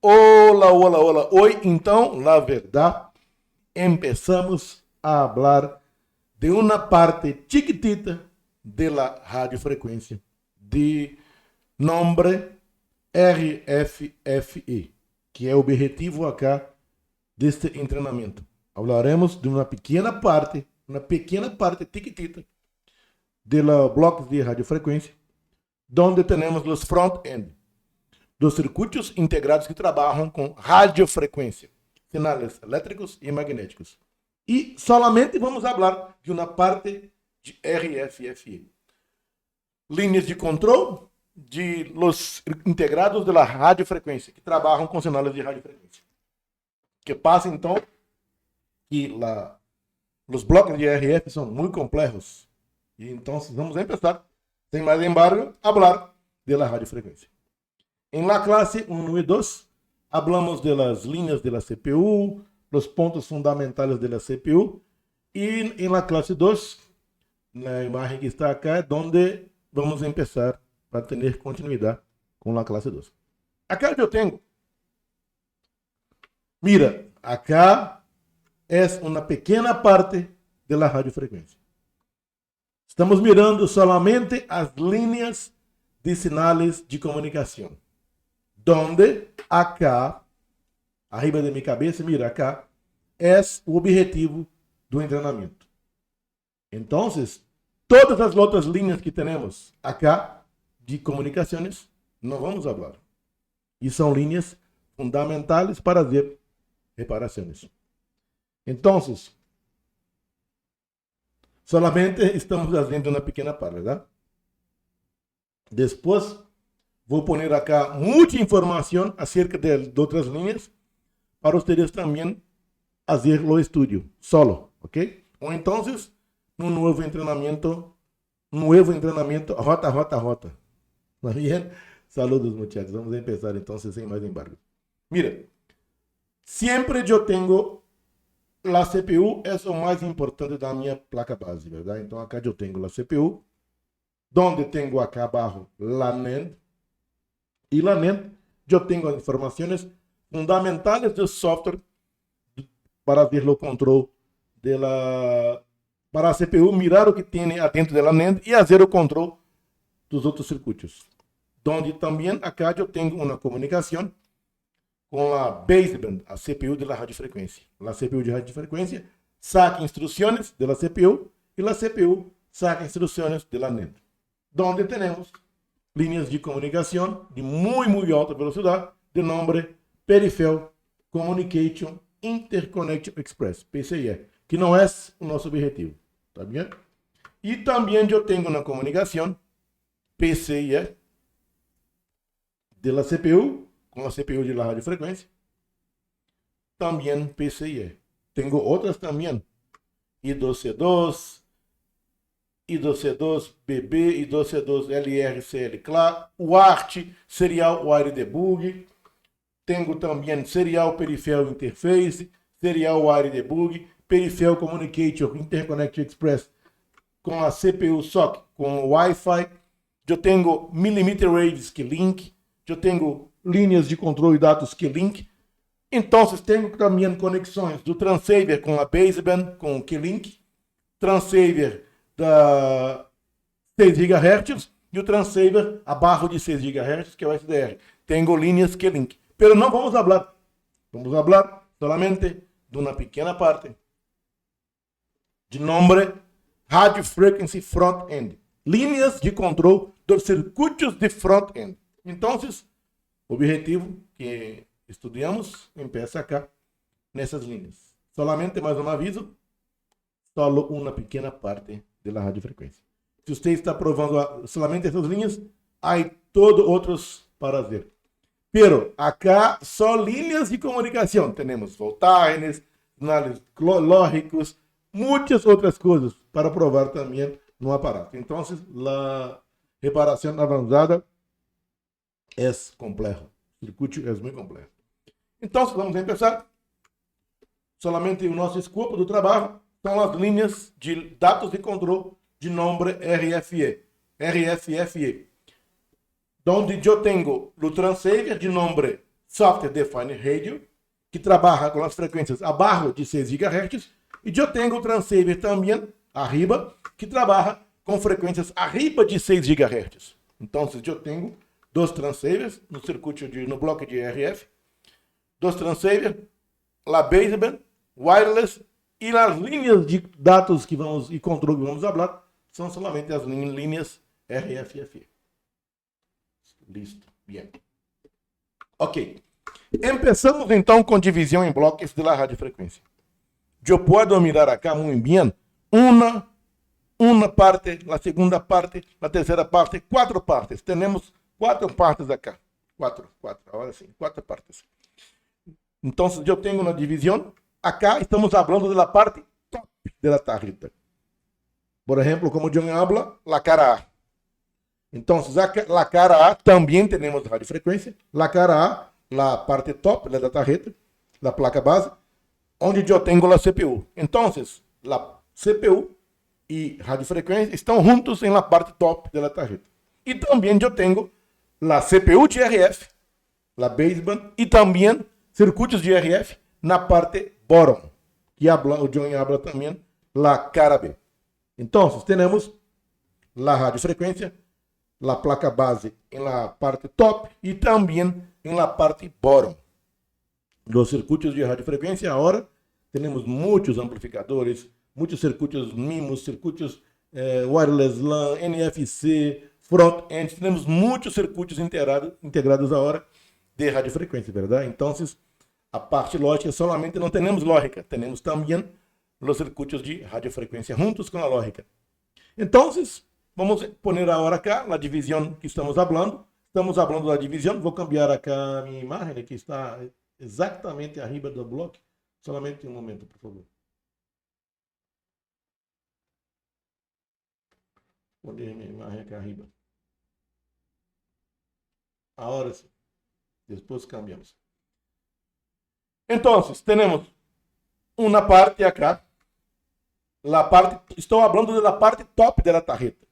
Hola, hola, hola. Hoy, então, la verdad, empezamos a hablar de una parte chiquitita de la radiofrequência de nombre RFFE, que é o objetivo acá deste treinamento. Hablaremos de uma pequena parte chiquitita de los blocos de radiofrequência, donde temos os front-end, dos circuitos integrados que trabalham com radiofrequência, sinais elétricos e magnéticos. E solamente vamos falar de uma parte de RFFE. Linhas de controle de los integrados da radiofrequência, que trabalham com sinais de radiofrequência. Que passa, então, que os blocos de RF são muito complexos. E então vamos começar, sem mais embargo, a falar da radiofrequência. Em la classe 1 e 2, hablamos de las líneas de la CPU, los pontos fundamentales de la CPU, e em la classe 2, na imagem que está acá, é onde vamos começar para ter continuidade com a classe 2. Acá eu tenho, mira, acá é uma pequena parte da radiofrequência. Estamos mirando solamente as linhas de sinais de comunicação. Donde acá, arriba de minha cabeça, mira, acá, é o objetivo do treinamento. Então, todas as outras linhas que temos acá de comunicações, não vamos falar. E são linhas fundamentais para fazer reparações. Então, solamente estamos fazendo uma pequena parte, tá? Depois, vou pôr acá muita informação acerca de outras linhas para vocês também fazer o estudo solo, ok? Ou então, um novo treinamento, rota. ¿Está bien? Saludos, muchachos. Vamos a empezar entonces sem mais embargo. Mira, sempre eu tenho a CPU, é o mais importante da minha placa base, verdade? Então, acá eu tenho a CPU, onde tenho acá abaixo a NAND, e la NAND eu tenho informações fundamentais do software para ver o controle para a CPU mirar o que tem dentro da NAND e fazer o controle dos outros circuitos. Onde também acá eu tenho uma comunicação com a baseband, a CPU de la radiofrequência. A CPU de radiofrequência saca instruções da CPU e a CPU saca instruções da NAND. Onde temos linhas de comunicação de muito alta velocidade, de nome Peripheral Communication Interconnection Express, PCIe, que não é o nosso objetivo, tá bem? E também eu tenho uma comunicação PCIe de la CPU com a CPU de la radiofrequência, também PCIe. Tenho outras também, I2C2, I2C2BB, I2C2LRCL, claro, UART, Serial Wire Debug, tenho também Serial Peripheral Interface, Serial Wire Debug, Peripheral Communication Interconnect Express com a CPU SOC, com o Wi-Fi, eu tenho Millimeter Wave Ski-Link, eu tenho linhas de controle de dados Ski-Link, então tenho também conexões do transceiver com a baseband, com o Q-Link, transceiver da 6 GHz e o transceiver abaixo de 6 GHz, que é o SDR. Tenho linhas Q-Link. Pero não vamos falar. Vamos falar solamente de uma pequena parte de nome Radio Frequency Front-End. Linhas de controle dos circuitos de front-end. Então, o objetivo que estudamos começa acá, nessas linhas. Solamente mais um aviso, só uma pequena parte da radiofrequência. Se você está provando somente essas linhas, há todos outros para ver. Pero acá só linhas de comunicação. Temos voltagens, sinais lógicos, muitas outras coisas para provar também no aparato. Então, a reparação avançada é complexa. O circuito é muito complexo. Então, vamos começar. Solamente o nosso escopo do trabalho são as linhas de dados de controle de nome RFFE. Onde eu tenho o transceiver de nome Software Defined Radio, que trabalha com as frequências abaixo de 6 GHz, e eu tenho o transceiver também, arriba, que trabalha com frequências arriba de 6 GHz. Então, eu tenho dois transceivers no bloco de RF, dois transceivers, la baseband, wireless, e as linhas de dados e controle que vamos falar são somente as linhas RF e FE. Listo. Bien. Ok. Empezamos então com divisão em blocos da radiofrequência. Eu posso mirar aqui muito bem uma parte, a segunda parte, a terceira parte, 4 partes. Temos 4 partes aqui. 4, agora sim, 4 partes. Então, eu tenho uma divisão. Acá estamos falando da parte top da tarjeta. Por exemplo, como eu hablo, a cara A. Então, a cara A também temos radiofrequência. A cara A, a parte top da tarjeta, da placa base, onde eu tenho a CPU. Então, a CPU e radiofrequência estão juntos em la parte top da tarjeta. E também eu tenho a CPU de RF, a baseband, e também circuitos de RF na parte bottom, que o John habla também la cara B. Então, temos a radiofrequência, a placa base em la parte top e também em la parte bottom. Los circuitos de radiofrequência, agora, temos muitos amplificadores, muitos circuitos MIMOS, circuitos wireless LAN, NFC, front-end, temos muitos circuitos integrados agora de radiofrequência, verdade? Então, a parte lógica solamente não temos lógica, temos também os circuitos de radiofrequência juntos com a lógica. Então, vamos poner agora acá a divisão que estamos falando. Estamos falando da divisão. Vou cambiar acá a minha imagem, que está exatamente arriba do bloco. Solamente um momento, por favor. Vou poner minha imagem aqui arriba. Agora sim. Depois cambiamos. Então, temos uma parte acá. Estou falando da parte top da tarjeta.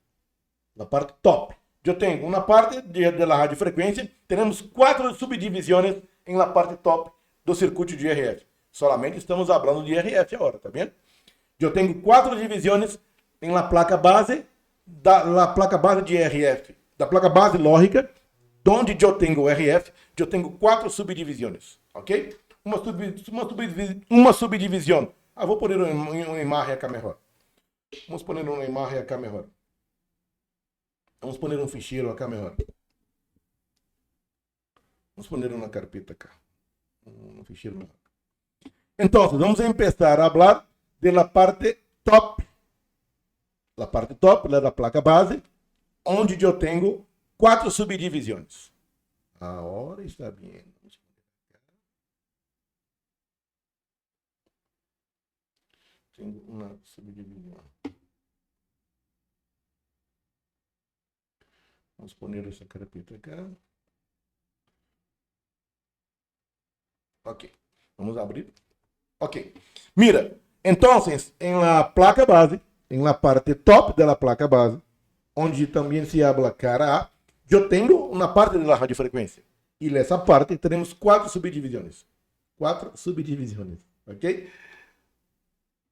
Na parte top. Eu tenho uma parte da radiofrequência. Temos 4 subdivisões em la parte top do circuito de RF. Solamente estamos falando de RF agora, tá vendo? Eu tenho 4 divisões em la placa base da placa base de RF, da placa base lógica, onde eu tenho RF. Eu tenho 4 subdivisões, ok? Uma subdivisão. Vou pôr uma imagem aqui melhor. Vamos pôr uma imagem aqui melhor. Vamos pôr um ficheiro aqui melhor. Vamos pôr uma carpeta aqui. Um ficheiro melhor. Então, vamos começar a falar da parte top. A parte top da placa base, onde eu tenho 4 subdivisões. Agora está bem. Tenho uma subdivisão. Vamos pôr essa carpeta aqui. Ok. Vamos abrir. Ok. Mira, então, em la placa base, em la parte top da placa base, onde também se habla cara A, eu tenho uma parte da radiofrequência. E nessa parte teremos 4 subdivisões. 4 subdivisões. Ok?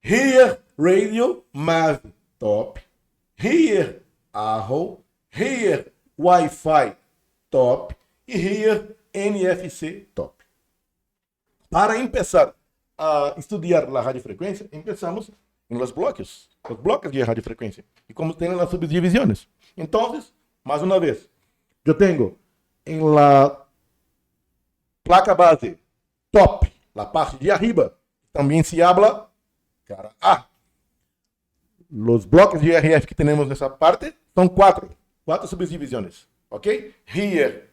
Here, radio, MAV, top. Here, ARROW. Here, Wi-Fi, top. E here, NFC, top. Para começar a estudar a radiofrequência, começamos em los blocos de radiofrequência. E como tem as subdivisões. Então, mais uma vez, eu tenho em la placa base top, la parte de arriba, também se habla cara A. Os blocos de RF que temos nessa parte são 4 subdivisões, ok? Here,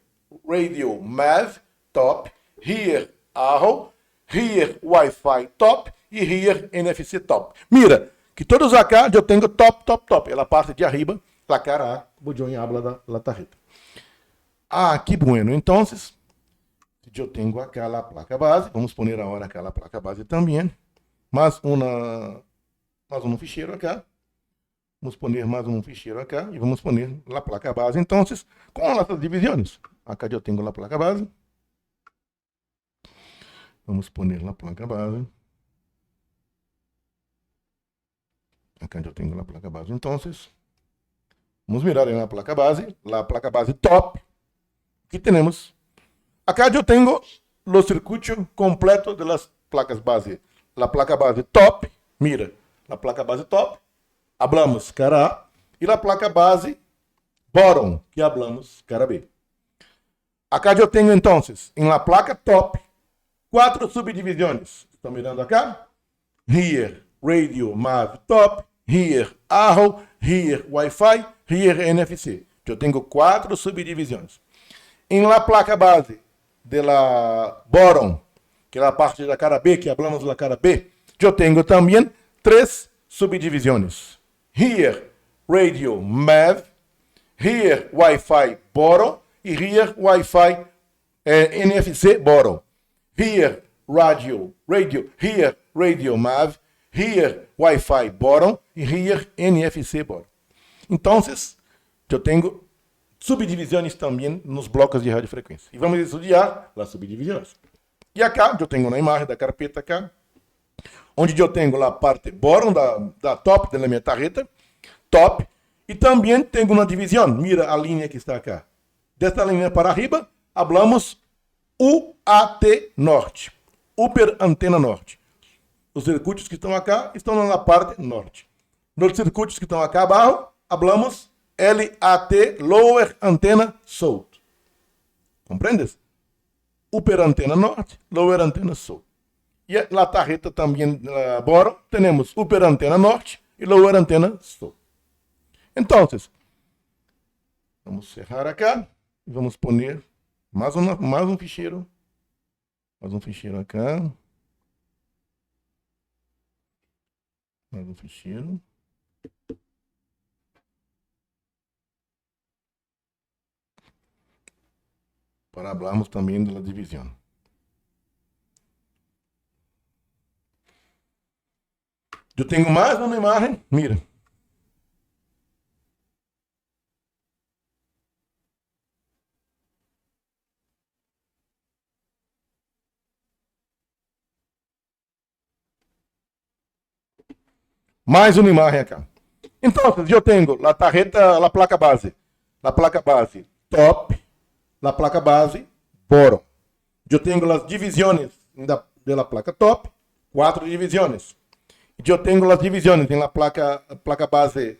radio, MAV, top. Here, ARROW. Here, Wi-Fi, top. E here, NFC, top. Mira, que todos acá eu tenho top, top, top. É a parte de arriba, la cara A, como eu habla da tarjeta. Que bueno. Então, eu tenho acá a placa base. Vamos pôr agora aquela placa base também. Mais um ficheiro acá. Vamos pôr mais um ficheiro acá e vamos pôr a placa base. Então, com essas divisões. Acá eu tenho a placa base. Vamos poner la placa base. Acá eu tenho a placa base. Então, vamos mirar na placa base. A placa base top. Aqui temos. Acá eu tenho o circuito completo das placas base. A placa base top. Mira, a placa base top. Hablamos cara A. E a placa base bottom, que hablamos cara B. Acá eu tenho, então, em la placa top, 4 subdivisões. Estão mirando acá? Here, radio, MAV, top. Here, Arrow. Here, Wi-Fi. Here, NFC. Eu tenho 4 subdivisões. Em la placa base de la bottom, que é a parte da cara B, que hablamos da cara B, eu tenho também 3 subdivisões. Here, radio, MAV. Here, Wi-Fi, bottom. E here, Wi-Fi, NFC, bottom. Here, radio, here, radio, MAV. Here, Wi-Fi, bottom. E here, NFC, bottom. Então, eu tenho subdivisões também nos blocos de radiofrequência. E vamos estudar as subdivisões. E acá, eu tenho uma imagem da carpeta acá, onde eu tenho a parte bottom da top da minha tarjeta, top, e também tenho uma divisão. Mira a linha que está acá. Desta linha para arriba, hablamos UAT norte, Upper Antena Norte. Os circuitos que estão acá estão na parte norte. Nos circuitos que estão acá abaixo, hablamos LAT, Lower Antena South. Compreendes? Upper Antena Norte, Lower Antena South. E a tarjeta também, bottom, temos Upper Antena Norte e Lower Antena South. Então, vamos cerrar acá e vamos pôr mais um ficheiro. Mais um ficheiro acá. Mais um ficheiro. Para falarmos também da divisão. Eu tenho mais uma imagem. Mira. Mais uma imagem acá. Então, eu tenho a tarjeta, a placa base. A placa base top, a placa base bottom. Eu tenho as divisões da placa top, 4 divisões. Eu tenho as divisões na placa base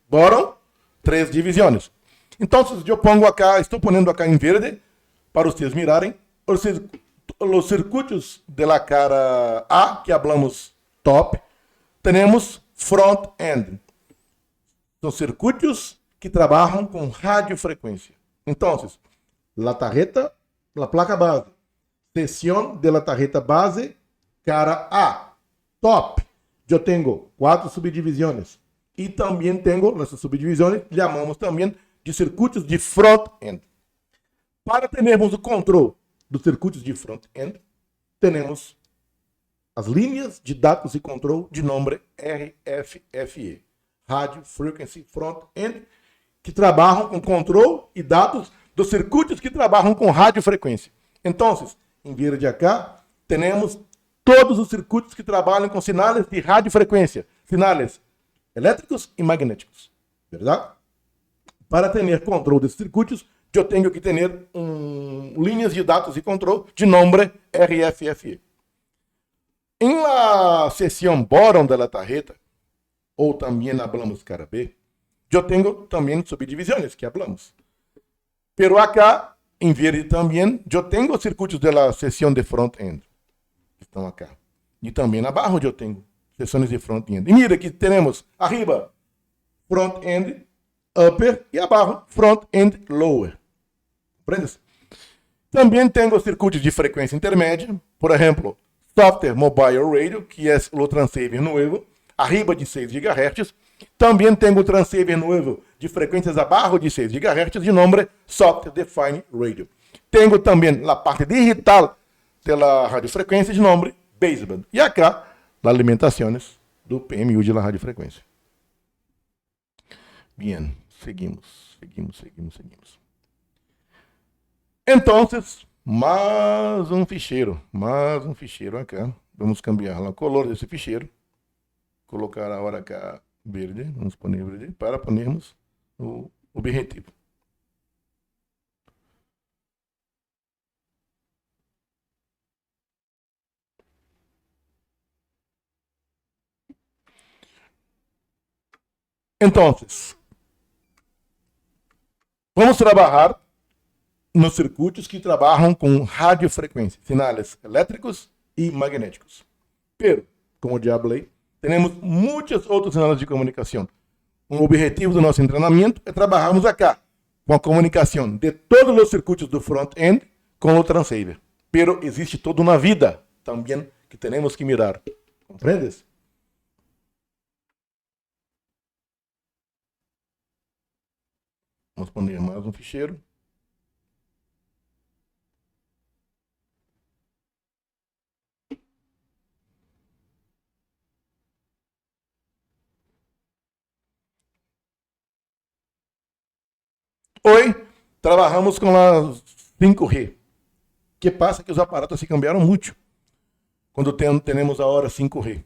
bottom, 3 divisões. Então, eu pongo acá, estou ponendo acá em verde, para vocês mirarem, os circuitos da cara A, que hablamos top, temos front-end. São circuitos que trabalham com radiofrequência. Então, a tarjeta, a placa base, seção da tarjeta base, cara A, top. Eu tenho 4 subdivisões. E também tenho essas subdivisões, chamamos também de circuitos de front-end. Para termos o controle dos circuitos de front-end, temos as linhas de dados e controle de nome RFFE, Radio Frequency Front-End, que trabalham com controle e dados dos circuitos que trabalham com radiofrequência. Então, em verde acá, temos todos os circuitos que trabalham com sinais de radiofrequência, sinais elétricos e magnéticos, verdade? Para ter controle desses circuitos, eu tenho que ter linhas de dados e controle de nome RFFE. Em la seção bottom da tarjeta, ou também hablamos cara B, eu tenho também subdivisões que hablamos. Pero acá, em verde também, eu tenho os circuitos da seção de front-end. Estão acá. E também abaixo eu tenho seções de front-end. E mira que temos arriba front-end upper e abaixo front-end lower. Compreendes? Também tenho os circuitos de frequência intermédia, por exemplo, Software Mobile Radio, que é o transceiver novo, arriba de 6 GHz. Também tenho o transceiver novo de frequências abaixo de 6 GHz, de nome Software Defined Radio. Tenho também a parte digital da radiofrequência, de nome baseband. E acá, as alimentações do PMU de la radiofrequência. Bien, seguimos. Então, mais um ficheiro acá. Vamos cambiar o color desse ficheiro. Colocar agora cá verde, vamos pôr verde, para ponermos o objetivo. Então, vamos trabalhar nos circuitos que trabalham com radiofrequência, sinais elétricos e magnéticos. Pero, como já falei, temos muitos outros sinais de comunicação. O objetivo do nosso treinamento é trabalharmos acá com a comunicação de todos os circuitos do front-end com o transceiver. Pero existe toda uma vida também que temos que mirar. Compreendes? Vamos poner mais um ficheiro. Hoje, trabalhamos com a 5G. Que passa que os aparatos se cambiaram muito quando temos a hora 5G.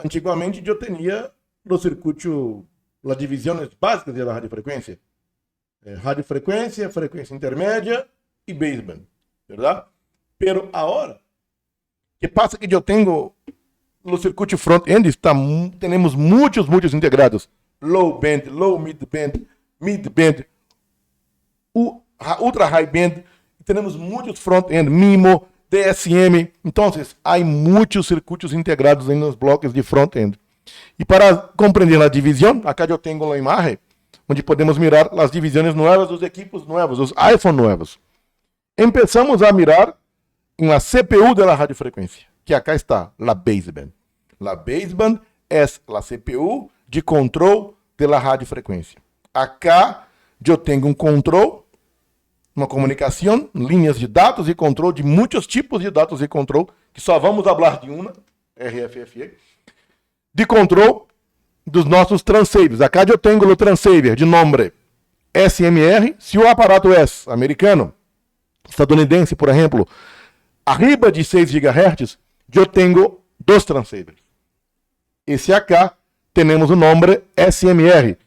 Antigamente, eu tinha no circuito as divisões básicas da radiofrequência. Radiofrequência, frequência intermédia e baseband, verdade? Pero agora, que passa que eu tenho no circuito front-end, temos muitos integrados. Low band, low mid band, ultra high band, temos muitos front-end, MIMO, DSM. Então, há muitos circuitos integrados nos blocos de front-end. E para compreender a divisão, acá eu tenho uma imagem onde podemos mirar as divisões novas dos equipos novos, dos iPhone novos. Começamos a mirar na CPU da radiofrequência, que acá está, a baseband. A baseband é a CPU de controle da radiofrequência. Acá eu tenho um controle, uma comunicação, linhas de dados e controle de muitos tipos de dados e controle, que só vamos falar de uma, RFFE, de controle dos nossos transceivers. Acá eu tenho o transceiver de nome SMR, se o aparato é americano, estadunidense, por exemplo, arriba de 6 GHz, eu tenho 2 transceivers. Esse acá, temos o nome SMR,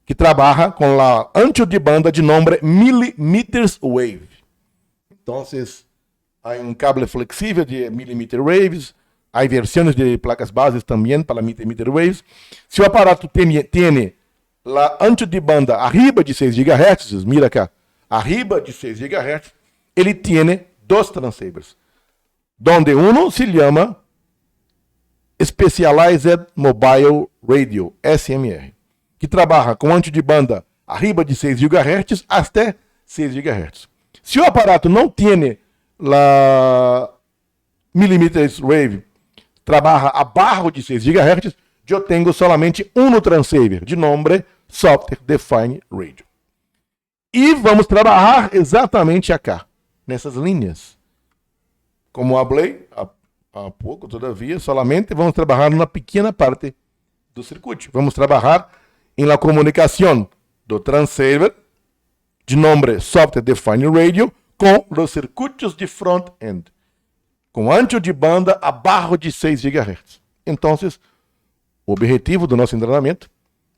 que trabalha com a ancho de banda de nome millimeters wave. Então, há um cable flexível de millimeter waves, há versões de placas bases também para millimeter waves. Se o aparato tem a ancho de banda arriba de 6 GHz, mira cá, arriba de 6 GHz, ele tem 2 transceivers, donde um se chama Specialized Mobile Radio, SMR, que trabalha com ancho de banda arriba de 6 GHz até 6 GHz. Se o aparato não tem a millimeter wave, trabalha abaixo de 6 GHz, eu tenho somente um transceiver, de nome Software Defined Radio. E vamos trabalhar exatamente acá, nessas linhas. Como eu falei há pouco, todavia, solamente vamos trabalhar numa pequena parte do circuito. Vamos trabalhar em la comunicação do transceiver, de nome Software Defined Radio, com os circuitos de front-end, com ancho de banda abaixo de 6 GHz. Então, o objetivo do nosso treinamento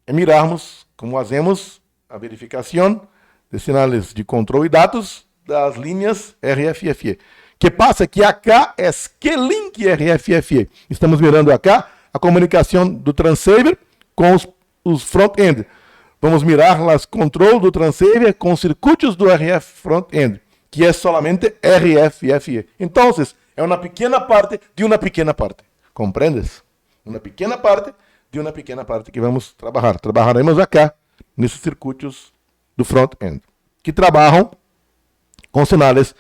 é mirarmos como fazemos a verificação de sinais de controle e dados das linhas RFFE. Que passa que acá é que link RFFE. Estamos mirando acá a comunicação do transceiver com os front-end. Vamos mirar os controles do transceiver com os circuitos do RF front-end, que é solamente RFFE. Então, é uma pequena parte de uma pequena parte. Compreendes? Uma pequena parte de uma pequena parte que vamos trabalhar. Trabalharemos acá, nesses circuitos do front-end, que trabalham com sinais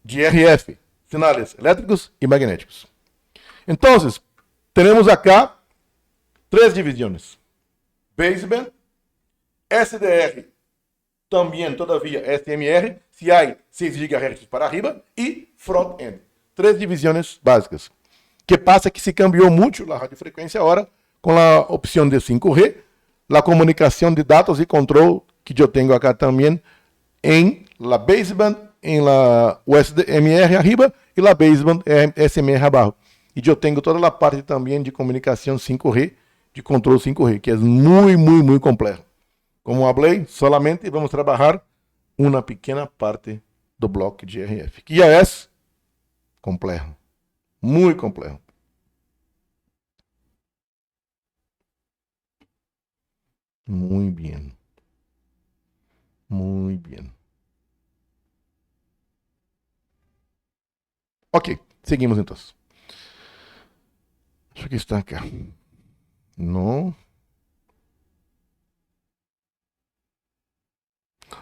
de RF, sinais elétricos e magnéticos. Então, temos acá 3 divisões. Baseband, SDR, também, todavia, SMR, se há 6 GHz para arriba, e front-end. 3 divisões básicas. Que passa que se cambiou muito a radiofrequência agora com a opção de 5G, a comunicação de dados e controle que eu tenho acá também em la baseband em la USMR arriba e la baseband SMR abaixo. E eu tenho toda a parte também de comunicação 5G, de controle 5G, que é muito complexo. Como falei, solamente vamos trabalhar uma pequena parte do bloco de RF, que já é complexo, muito complexo. Muito bem. Muito bem. Ok, seguimos então. Acho que está acá. Não.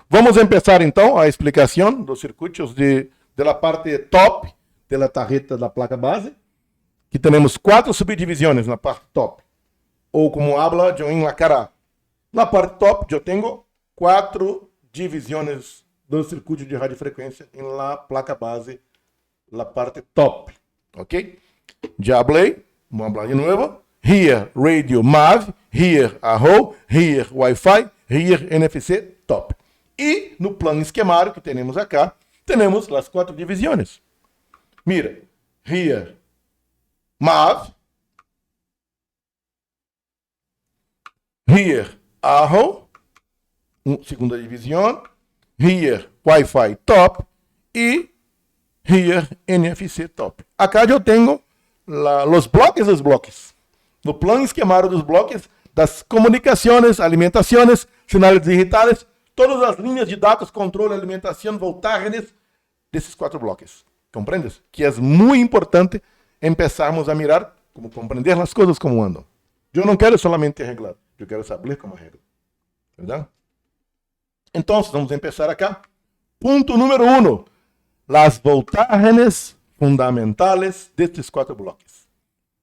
Vamos começar então a explicação dos circuitos de la parte top da tarjeta da placa base, que temos 4 subdivisões na parte top, ou como habla eu em la cara. Na parte top eu tenho 4 divisões do circuito de radiofrequência em la placa base, la parte top, ok? Já falei, vamos falar de novo. Here radio MAV, here AHO, here Wi-Fi, here NFC top. E no plano esquemático que temos acá, temos as 4 divisões. Mira, here MAV, here AHO, segunda divisão, here Wi-Fi top e here NFC top. Acá eu tenho os bloques. No plano esquemático dos bloques, das comunicações, alimentações, sinais digitais, todas as linhas de dados, controle, alimentação, voltagens desses 4 bloques. Compreendes? Que é muito importante começarmos a mirar, como compreender as coisas como andam. Eu não quero solamente arreglar, eu quero saber como arreglar. Verdade? Então, vamos começar acá. Ponto número 1. As voltagens fundamentales destes 4 bloques.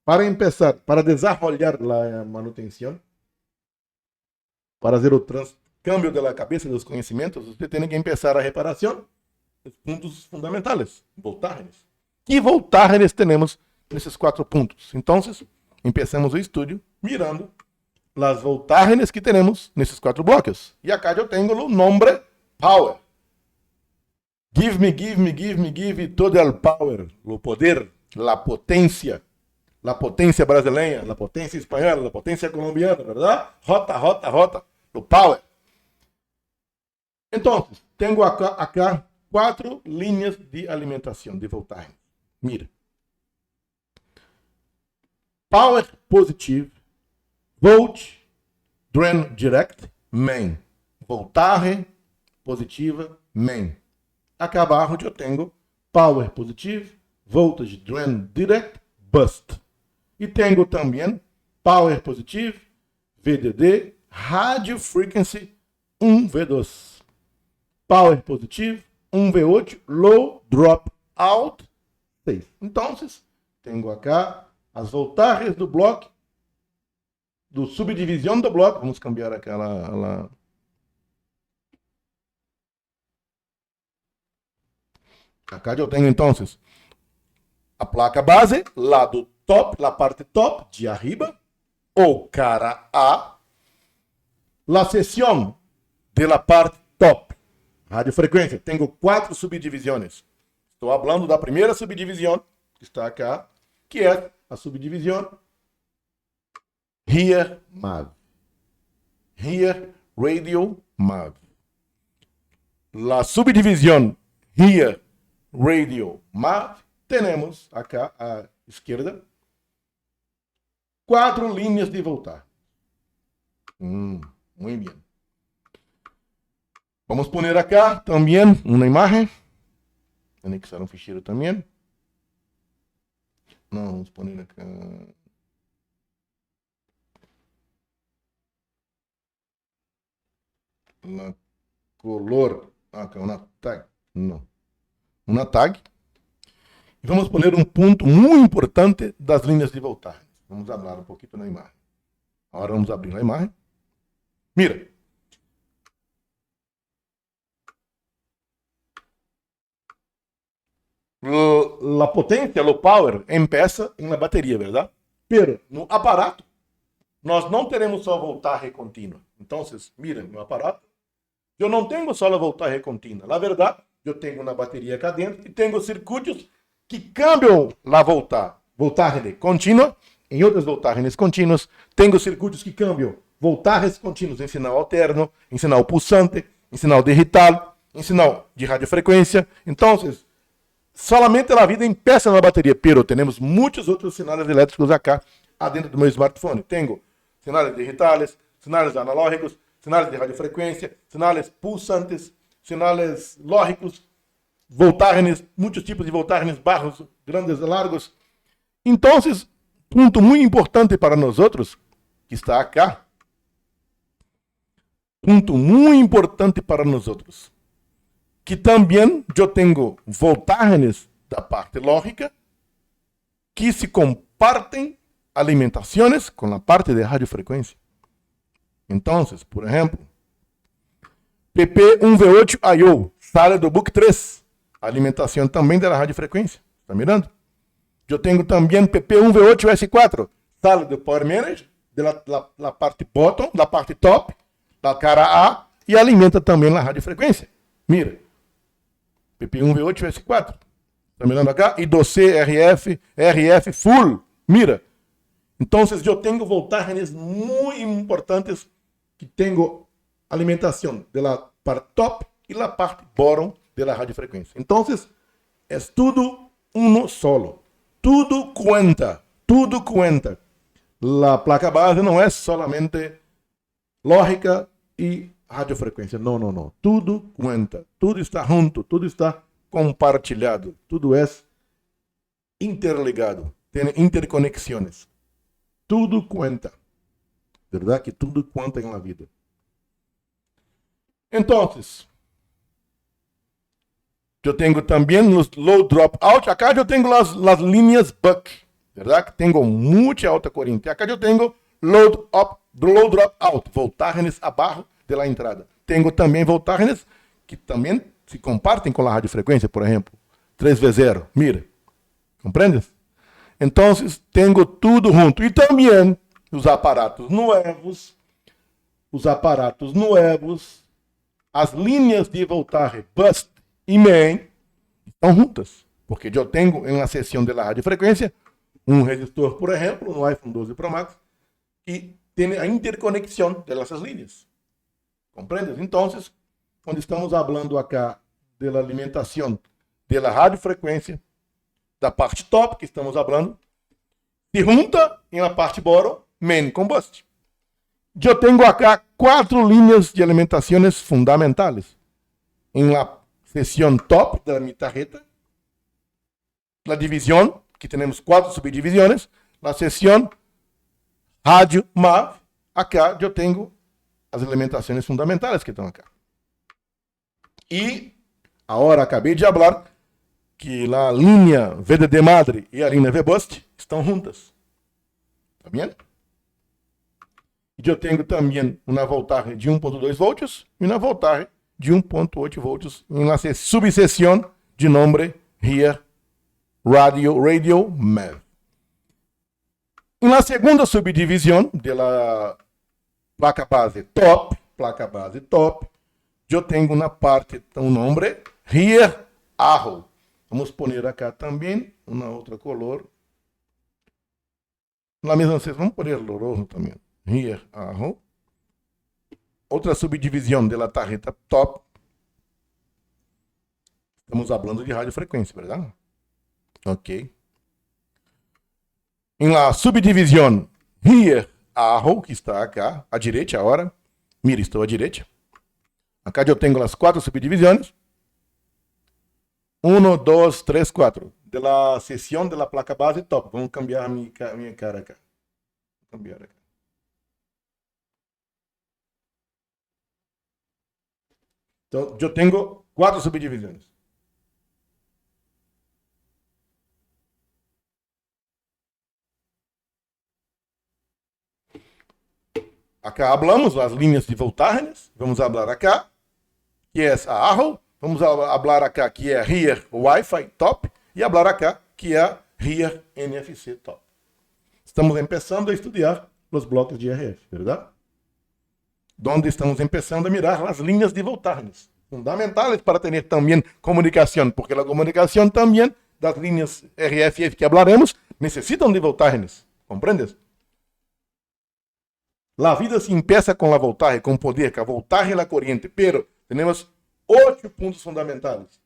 Para começar, para desenvolver a manutenção, para fazer o câmbio da cabeça dos conhecimentos, você tem que começar a reparação dos pontos fundamentais, voltagens. Que voltagens temos nesses 4 pontos? Então, começamos o estudo mirando as voltagens que temos nesses 4 blocos. E acá eu tenho o nome power. Give me todo o power, o poder, a potência brasileira, a potência espanhola, a potência colombiana, verdade? Rota, o power. Então, tenho acá 4 linhas de alimentação, de voltagem. Mira. Power positive, volt, drain direct, main. Voltagem positiva, main. Acá abaixo eu tenho power positive, voltage drain direct, bust. E tenho também power positive, VDD, radio frequency 1V2. Power positive, 1V8, low drop out 6. Então, tenho acá as voltagens do bloco, do subdivisão do bloco. Vamos cambiar aquela. Acá eu tenho, então, a placa base, lado top, a parte top, de arriba, ou cara A, a seção da parte top, radiofrequência. Tenho 4 subdivisões. Estou falando da primeira subdivisão, que está acá, que é a subdivisão Here MAV. Here Radio MAV. A subdivisão Here Radio MAV, temos acá à esquerda 4 linhas de voltagem. Muito bem. Vamos poner acá também uma imagem. Anexar um ficheiro também. Não, vamos poner acá. Na color. Acá uma tag. Não. Uma tag. E vamos poner um ponto muito importante das linhas de voltagem. Vamos falar um pouquinho na imagem. Agora vamos abrir a imagem. Mira. A potência, o power, começa na bateria, verdade? Pero no aparato, nós não teremos só voltagem contínua. Então, miren, no aparato, eu não tenho só a voltagem contínua. Na verdade, eu tenho uma bateria cá dentro e tenho circuitos que cambiam a voltagem contínua em outras voltagens contínuas. Tenho circuitos que cambiam voltagens contínuas em sinal alterno, em sinal pulsante, em sinal digital, em sinal de radiofrequência. Então, solamente a vida empieza na bateria, pero temos muitos outros sinais elétricos acá dentro do meu smartphone. Tenho sinais digitais, sinais analógicos, sinais de radiofrequência, sinais pulsantes, sinais lógicos, voltagens, muitos tipos de voltagens, baixos, grandes, largos. Então, ponto muito importante para nós outros, que está acá, ponto muito importante para nós outros, que também eu tenho voltagens da parte lógica que se compartem alimentações com a parte de radiofrequência. Então, por exemplo, PP1V8 I/O sale do book 3, alimentação também da radiofrequência. Está mirando? Eu tenho também PP1V8 S4, sale do Power Manager, da parte bottom, da parte top, da cara A, e alimenta também a radiofrequência. Mira. PP1V8 S4. Está mirando acá? E do C, RF full. Mira. Então, eu tenho voltagens muito importantes que tenho alimentação da parte top e da parte bottom da radiofrequência. Então, é tudo uno solo. Tudo conta. Tudo conta. A placa base não é solamente lógica e radiofrequência. Não, não, não. Tudo conta. Tudo está junto. Tudo está compartilhado. Tudo é interligado. Tem interconexões. Tudo conta. Verdade que tudo conta na vida. Então, eu tenho também os low dropout. Acá eu tenho as linhas buck. Verdade que tenho muita alta corrente. Acá eu tenho low dropout. Voltagens abaixo da entrada. Tenho também voltagens que também se compartem com a radiofrequência, por exemplo. 3V0. Mira. Compreendes? Então, tenho tudo junto. E também os aparatos novos, as linhas de voltagem bus e main estão juntas. Porque eu tenho na seção da radiofrequência um resistor, por exemplo, no iPhone 12 Pro Max, que tem a interconexão dessas linhas. Compreendes? Então, quando estamos falando acá da alimentação da radiofrequência, da parte top que estamos falando, se junta em la parte bottom, main combust. Eu tenho acá 4 linhas de alimentações fundamentais. Em la seção top da minha tarjeta, la divisão, que temos 4 subdivisões, na seção rádio MAV, acá eu tenho as alimentações fundamentais que estão acá. E agora acabei de falar que a linha VDD Madre e a linha VBoost estão juntas. Tá bem? E eu tenho também uma voltagem de 1.2 volts e uma voltagem de 1.8 volts em uma subseção de nome Here Radio MAV. Na segunda subdivisão da placa base top, eu tenho na parte um nome Here Arrow. Vamos pôr acá também uma outra color. Na mesma seção, vamos pôr rojo também. Here Arrow. Outra subdivisão da tarjeta top. Estamos falando de radiofrequência, verdade? Ok. Em la subdivisão Here Arrow, que está acá, à direita agora. Mira, estou à direita. Acá eu tenho as 4 subdivisões. 1, 2, 3, 4. Da seção da placa base top. Vamos cambiar a minha cara acá. Vou cambiar acá. Então, eu tenho 4 subdivisões. Acá hablamos as linhas de voltagens. Vamos falar acá, que é a Arrow. Vamos falar acá, que é Here Wi-Fi top. E falar acá, que é Here NFC top. Estamos começando a estudar os blocos de RF, verdade? Onde estamos começando a mirar as linhas de voltagens. fundamentales para tener también comunicación, porque la comunicación también, das líneas RF y F que hablaremos, necesitan de voltajes, ¿comprendes? La vida se empieza con la voltaje, con poder, que a voltaje es la corriente, pero tenemos 8 puntos fundamentales.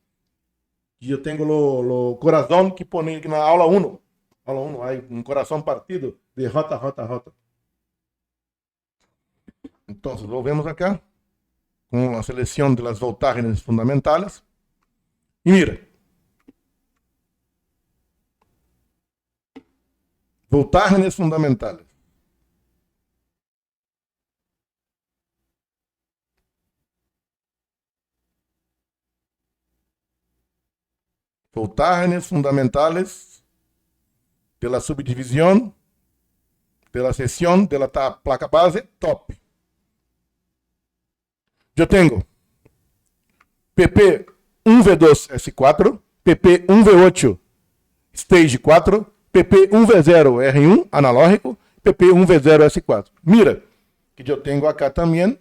Y yo tengo lo corazón que pone en la aula 1. Aula 1, hay un corazón partido de J, J, J. Entonces, volvemos acá con la selección de las voltajes fundamentales. Y mira, voltajes fundamentales. Voltajes fundamentales de la subdivisión de la sección de la placa base top. Yo tengo PP1V2S4, PP1V8 Stage 4, PP1V0R1 analógico, PP1V0S4. Mira, que eu tenho acá também.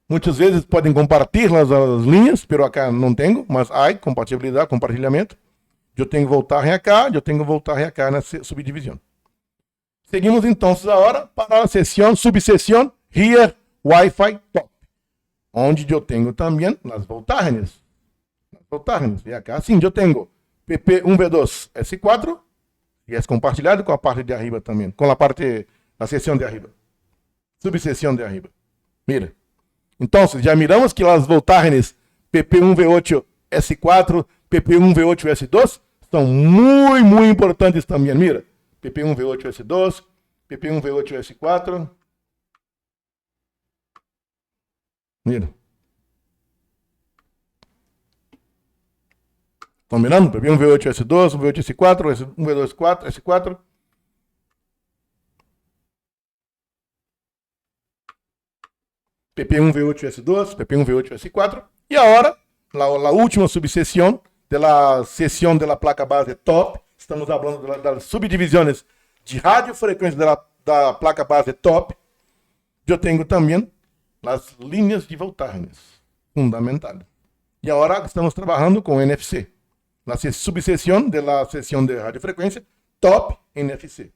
Muitas vezes podem compartilhar as linhas, pero acá não tenho, mas há compatibilidade, compartilhamento. Eu tenho voltagem acá, eu tenho voltagem acá na subdivisão. Seguimos então agora para a sessão, subseção Here Wi-Fi Top, onde eu tenho também as voltagens. E acá sim, eu tenho PP1V2S4, e é compartilhado com a parte de arriba também, com a parte, a seção de arriba, subseção de arriba. Mira. Então, já miramos que as voltagens PP1V8S4, PP1V8S2 são muito importantes também. Mira, PP1V8S2, PP1V8S4. Mira. Estão mirando? PP1V8S2, V8S4, V2S4, S4. PP1V8S2, PP1V8S4. E agora, a última subseção da seção da placa base top. Estamos falando das subdivisões de radiofrequência da placa base top. Eu tenho também as linhas de voltagens fundamentais. E agora estamos trabalhando com NFC. Na subseção da seção de radiofrequência top NFC.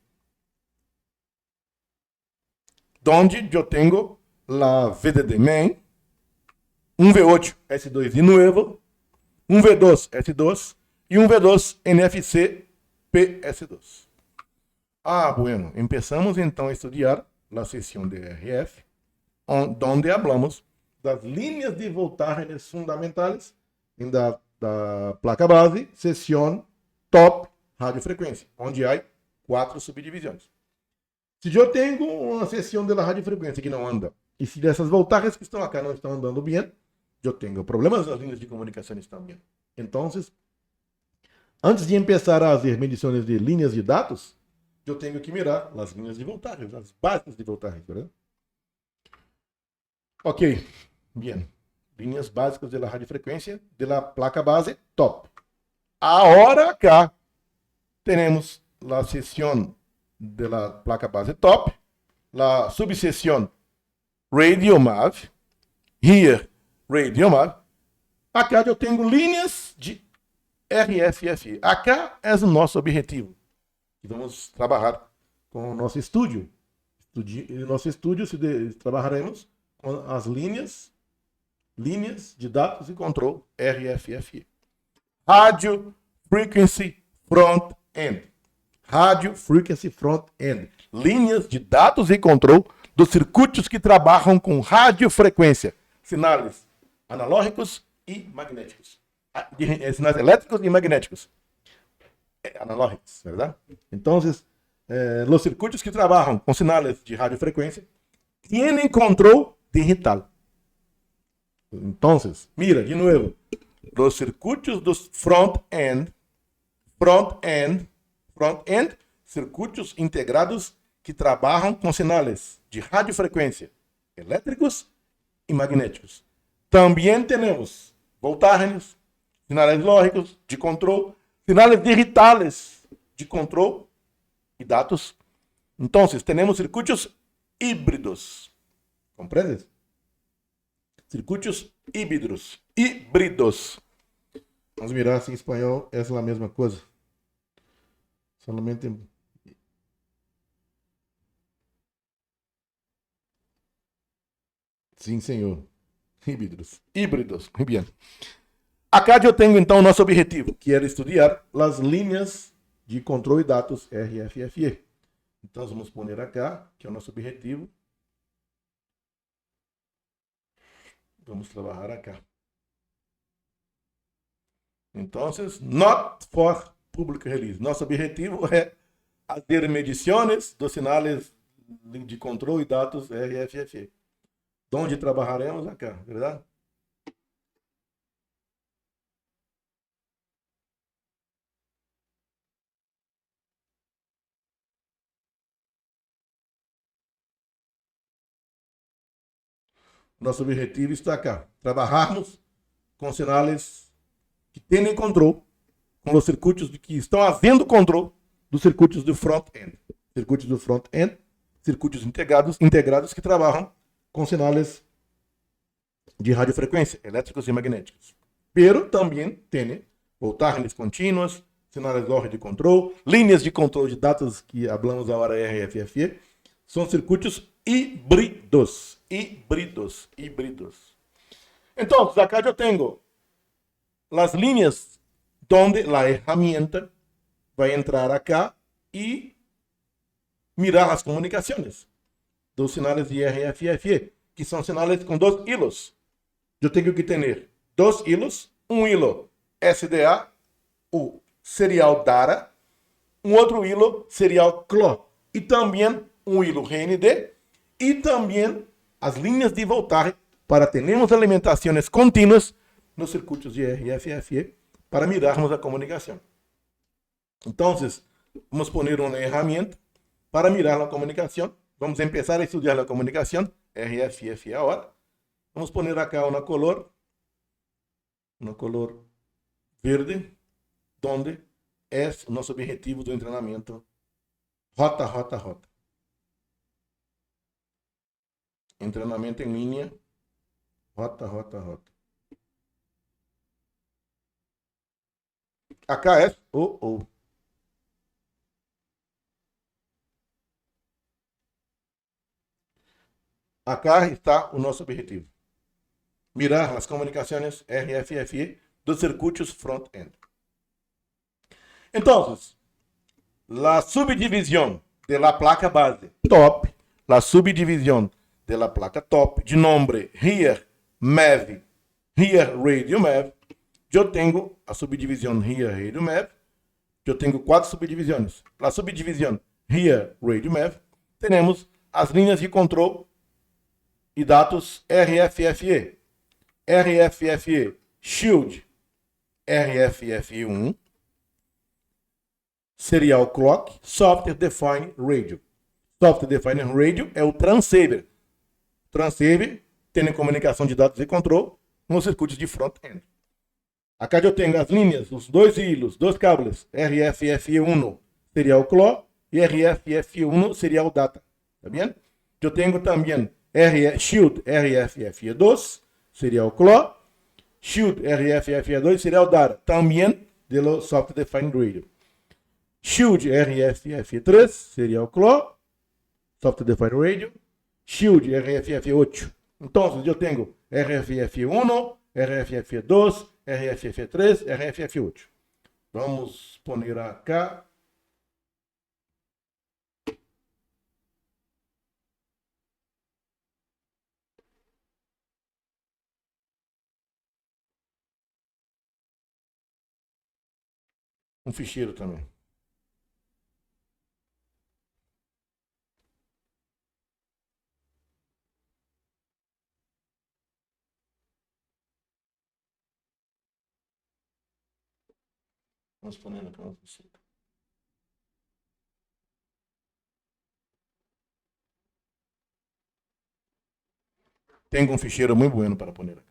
Onde eu tenho la VDD main, um V8 S2 de novo, um V2 S2 e um V2 NFC PS2. Bueno, empezamos então a estudar a seção de RF, onde hablamos das linhas de voltagens fundamentais da placa base, seção top radiofrequência, onde há 4 subdivisões. Se eu tenho uma seção da radiofrequência que não anda, e se dessas voltagens que estão acá não estão andando bem, eu tenho problemas nas linhas de comunicação também. Então, antes de começar a fazer medições de linhas de dados, eu tenho que mirar as linhas de voltagem, as bases de voltagem, verdade? Ok, bem. Linhas básicas da radiofrequência da placa base top. Agora acá temos a seção da placa base top, a subseção Radio MAV, here Radio MAV. Acá eu tenho linhas de RFFE. Acá é o nosso objetivo. E vamos trabalhar com o nosso estúdio. Nosso estúdio trabalharemos com as linhas de dados e controle RFFE. Radio Frequency Front End. Radio Frequency Front End. Linhas de dados e controle dos circuitos que trabalham com radiofrequência, sinais analógicos e magnéticos. Sinais elétricos e magnéticos. Analógicos, verdade? Então, os circuitos que trabalham com sinais de radiofrequência têm controle digital. Então, mira, de novo, os circuitos dos front-end, circuitos integrados que trabalham com sinais de radiofrequência elétricos e magnéticos. Também temos voltagens, sinais lógicos de controle, sinais digitais de controle e dados. Então, temos circuitos híbridos. ¿Comprendes? Circuitos híbridos. Híbridos. Vamos mirar se em espanhol é a mesma coisa. Solamente. Sim, senhor. Híbridos. Híbridos. Muy bien. Acá eu tenho então o nosso objetivo, que era estudar as linhas de controle de dados RFFE. Então vamos pôr acá, que é o nosso objetivo. Vamos trabalhar acá. Então, not for public release. Nosso objetivo é fazer medições dos sinais de controle de dados RFFE. Onde trabalharemos acá, verdade? Nosso objetivo está acá. Trabalharmos com sinais que têm controle, com os circuitos que estão havendo controle dos circuitos do front-end. Circuitos do front-end, circuitos integrados que trabalham com sinais de radiofrequência, elétricos e magnéticos. Pero também tem voltagens contínuas, sinais de ordem de controle, linhas de controle de dados que falamos agora RFFE, são circuitos híbridos. Híbridos. Então, acá eu tenho as linhas onde a ferramenta vai entrar acá e mirar as comunicações dos sinais de RFFE, que são sinais com 2 hilos. Eu tenho que ter 2 hilos, um hilo SDA, o serial DARA, um outro hilo serial CLO, e também um hilo GND, e também as linhas de voltagem para termos alimentações contínuas nos circuitos de RFFE para mirarmos a comunicação. Então, vamos pôr uma ferramenta para mirar a comunicação. Vamos começar a estudar a comunicação RFFE agora. Vamos pôr acá uma color verde, onde é o nosso objetivo do treinamento rota. Treinamento em linha, rota. Acá é o. Acá está o nosso objetivo. Mirar as comunicações RFFE dos circuitos front-end. Então, a subdivisão da placa base top, a subdivisão da placa top, de nome Here MEV, Here Radio MEV, eu tenho a subdivisão Here Radio MEV, eu tenho 4 subdivisões. Na subdivisão Here Radio MEV, temos as linhas de controle e dados RFFE, RFFE Shield, RFFE1, Serial Clock, Software Defined Radio. Software Defined Radio é o transceiver. Transceiver tem comunicação de dados e controle nos circuitos de front-end. Acá eu tenho as linhas, os 2 hilos, 2 cables, RFFE1 Serial Clock e RFFE1 Serial Data. Tá bem? Eu tenho também Shield RFFE2 Serial Clock, Shield RFFE2 Serial Data, também do Software Defined Radio. Shield RFFE3 Serial Clock, Software Defined Radio, Shield RFFE8. Então, eu tenho RFFE1, RFFE2, RFFE3, RFFE8. Vamos pôr acá. Um ficheiro também. Vamos pôr acá um ficheiro. Tenho um ficheiro muito bueno para pôr aqui.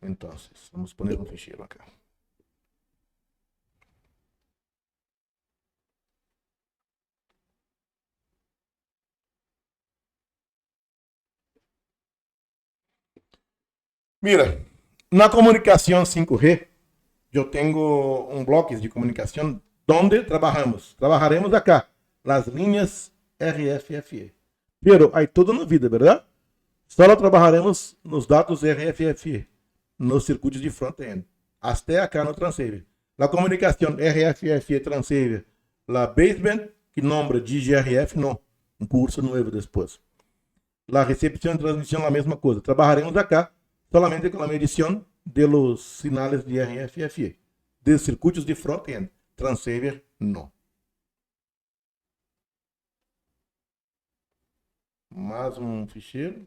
Entonces, vamos a poner un fichero acá. Mira, na comunicação 5G, eu tenho um bloco de comunicação onde trabalhamos. Trabalharemos acá, as linhas RFFE. Pero aí tudo na vida, verdade? Só trabalharemos nos dados RFFE, nos circuitos de front-end. Até acá no transceiver. A comunicação RFFE transceiver, a baseband, que nombra de GRF, não. Um curso novo depois. A recepção e transmissão, a mesma coisa. Trabalharemos acá solamente com a medição de los sinais de RFFE, de circuitos de front-end. Transceiver, não. Mais um ficheiro.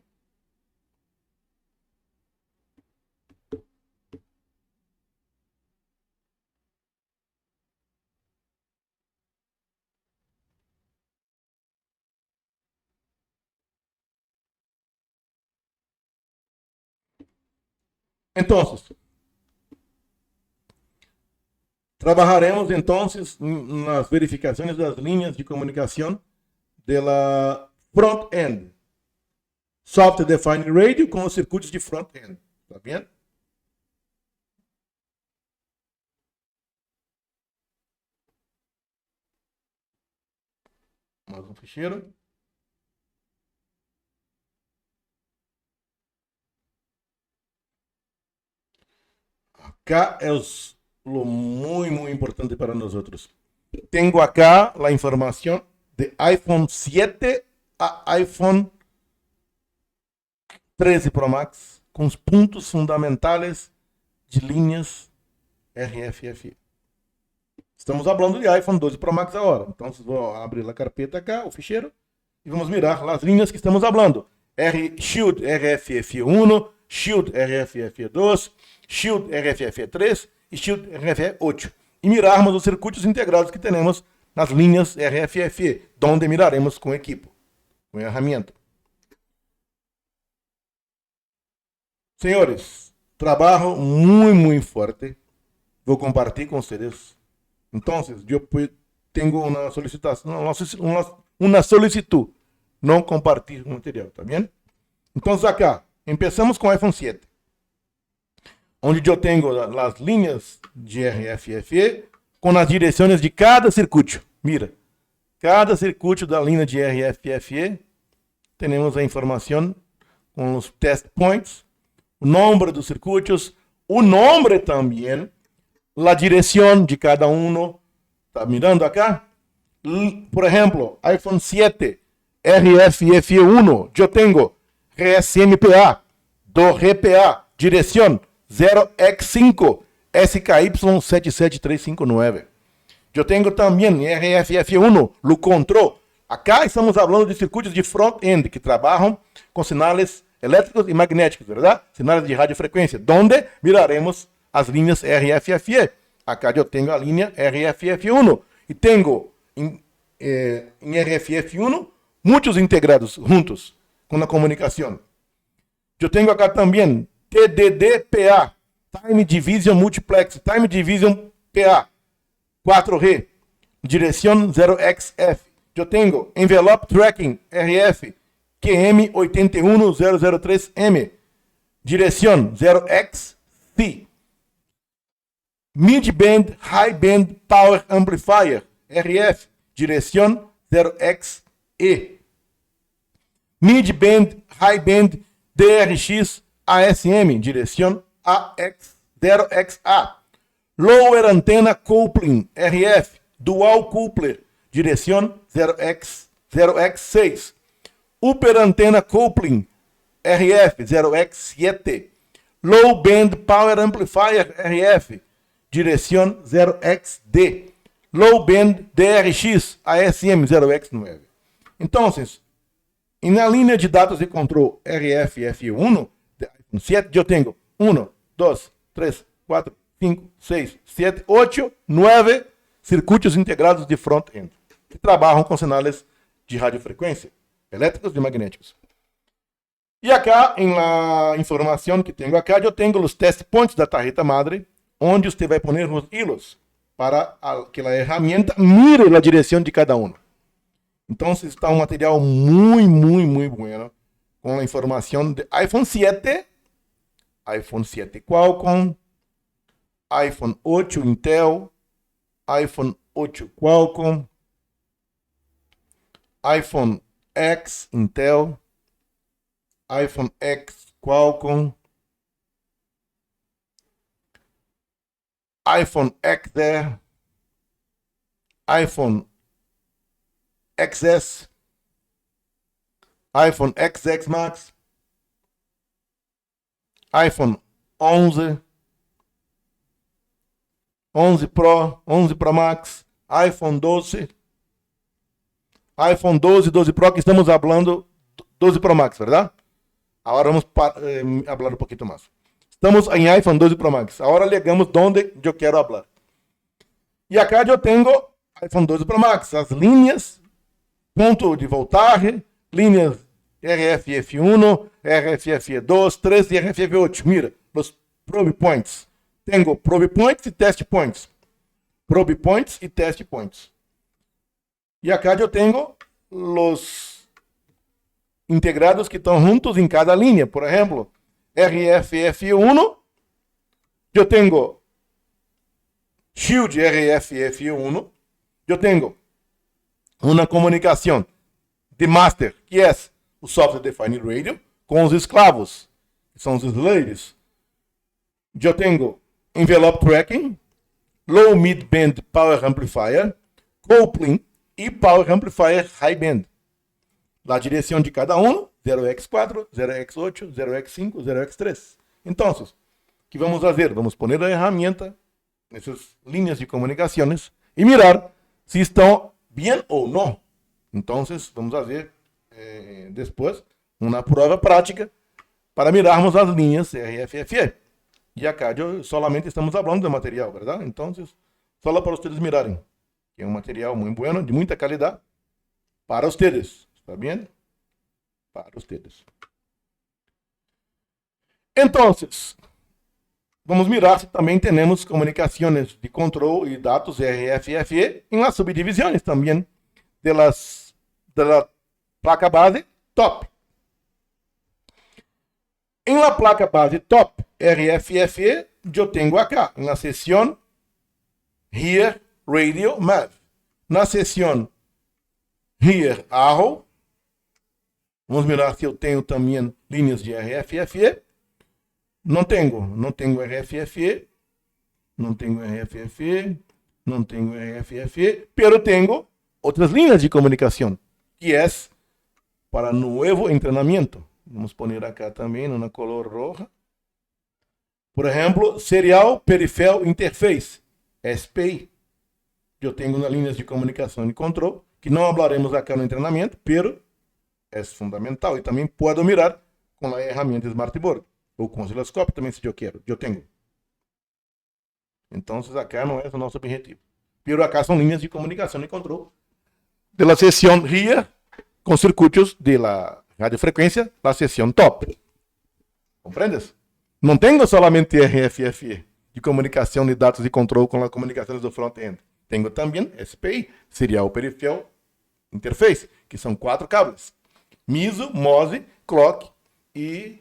Então, trabalharemos então nas verificações das linhas de comunicação da front-end. Software Defined Radio com os circuitos de front-end. Tá vendo? Mais um ficheiro. Acá é muito importante para nós outros. Tenho acá a informação de iPhone 7 a iPhone 13 Pro Max com os pontos fundamentais de linhas RFFE. Estamos falando de iPhone 12 Pro Max agora. Então, vou abrir a carpeta acá, o ficheiro, e vamos mirar as linhas que estamos falando. Shield RFFE1, Shield RFFE2, Shield RFFE3 e Shield RFFE8. E mirarmos os circuitos integrados que temos nas linhas RFFE, onde miraremos com equipo, com ferramenta. Senhores, trabalho muito forte. Vou compartilhar com vocês. Então, eu tenho uma solicitação, uma solicitud. Não compartilhe o material, tá bem? Então, acá, começamos com o iPhone 7. Onde eu tenho as linhas de RFFE com as direções de cada circuito. Mira, cada circuito da linha de RFFE, temos a informação com os test points, o nome dos circuitos, o nome também, a direção de cada um. Está mirando acá? Por exemplo, iPhone 7, RFFE1, eu tenho RSMPA, do RPA, direção 0x5, SKY77359. Eu tenho também RFFE1, o control. Acá estamos falando de circuitos de front-end que trabalham com sinais elétricos e magnéticos, verdade? Sinais de radiofrequência, onde miraremos as linhas RFFE. Acá eu tenho a linha RFFE1 e tenho em RFFE1 muitos integrados juntos com a comunicação. Eu tenho acá também TDD-PA, Time Division Multiplex, Time Division PA, 4G, direção 0xF. Eu tenho Envelope Tracking RF, QM81003M, direção 0xC. Mid-Band High Band Power Amplifier RF, direção 0xE. Mid-Band High Band DRX ASM, direção AX0XA. Lower Antenna Coupling RF, Dual Coupler, direção 0x6. Upper Antenna Coupling RF, 0x7. Low Band Power Amplifier RF, direção 0xD. Low Band DRX ASM 0x9. Então, na linha de dados de controle RFFE1, 7, eu tenho 1, 2, 3, 4, 5, 6, 7, 8, 9 circuitos integrados de front-end que trabalham com sinais de radiofrequência, elétricos e magnéticos. E acá, em la informação que tenho acá, eu tenho os test points da tarjeta madre, onde você vai pôr os hilos para que a ferramenta mire a direção de cada um. Então, está um material muito bueno, com a informação de iPhone 7, iPhone 7 Qualcomm, iPhone 8 Intel, iPhone 8 Qualcomm, iPhone X Intel, iPhone X Qualcomm, iPhone XR, iPhone XS, iPhone XX Max, iPhone 11, 11 Pro, 11 Pro Max, iPhone 12, iPhone 12, 12 Pro, que estamos falando 12 Pro Max, ¿verdad? Agora vamos falar um pouquinho mais. Estamos em iPhone 12 Pro Max. Agora ligamos onde eu quero falar. E acá eu tenho iPhone 12 Pro Max, as linhas, ponto de voltagem, linhas RFF1, RFF2, 3 e RFF8. Mira, os probe points. Tenho probe points e test points. Probe points e test points. E acá eu tenho os integrados que estão juntos em cada linha. Por exemplo, RFF1, eu tenho Shield RFF1, eu tenho uma comunicação de master, que é o Software Defined Radio, com os escravos, que são os slaves. Eu tenho Envelope Tracking, Low Mid Band Power Amplifier, Coupling e Power Amplifier High Band. A direção de cada um, 0x4, 0x8, 0x5, 0x3. Então, o que vamos fazer? Vamos pôr a ferramenta nessas linhas de comunicações e mirar se estão bem ou não. Então, vamos fazer depois uma prova prática para mirarmos as linhas RFFE. E acá solamente estamos falando de material, verdade? Então, só para vocês mirarem. É um material muito bueno, de muita qualidade, para vocês. ¿Está bem? Para vocês. Então, vamos mirar se também temos comunicações de controle e dados RFFE em las subdivisões também da placa base top. Em la placa base top RFFE, eu tenho acá, na seção Here Radio Mav. Na seção Here Arrow, vamos mirar se eu tenho também linhas de RFFE. Não tenho RFFE, não tenho RFFE, não tenho RFFE, pero tenho outras linhas de comunicação, que é para novo treinamento. Vamos pôr acá também na color roja. Por exemplo, Serial Peripheral Interface, SPI. Eu tenho uma linha de comunicação e controle, que não falaremos acá no treinamento, pero é fundamental. E também posso mirar com a ferramenta Smartboard, ou com o osciloscópio também, se eu quero. Eu tenho. Então, acá não é o nosso objetivo. Pero acá são linhas de comunicação e controle de la seção RIA com circuitos de la radiofrequência, la seção top. Compreendes? Não tenho somente RFFE de comunicação de dados de controle com as comunicações do front-end. Tenho também SPI, Serial Peripheral Interface, que são 4 cabos. MISO, MOSI, clock e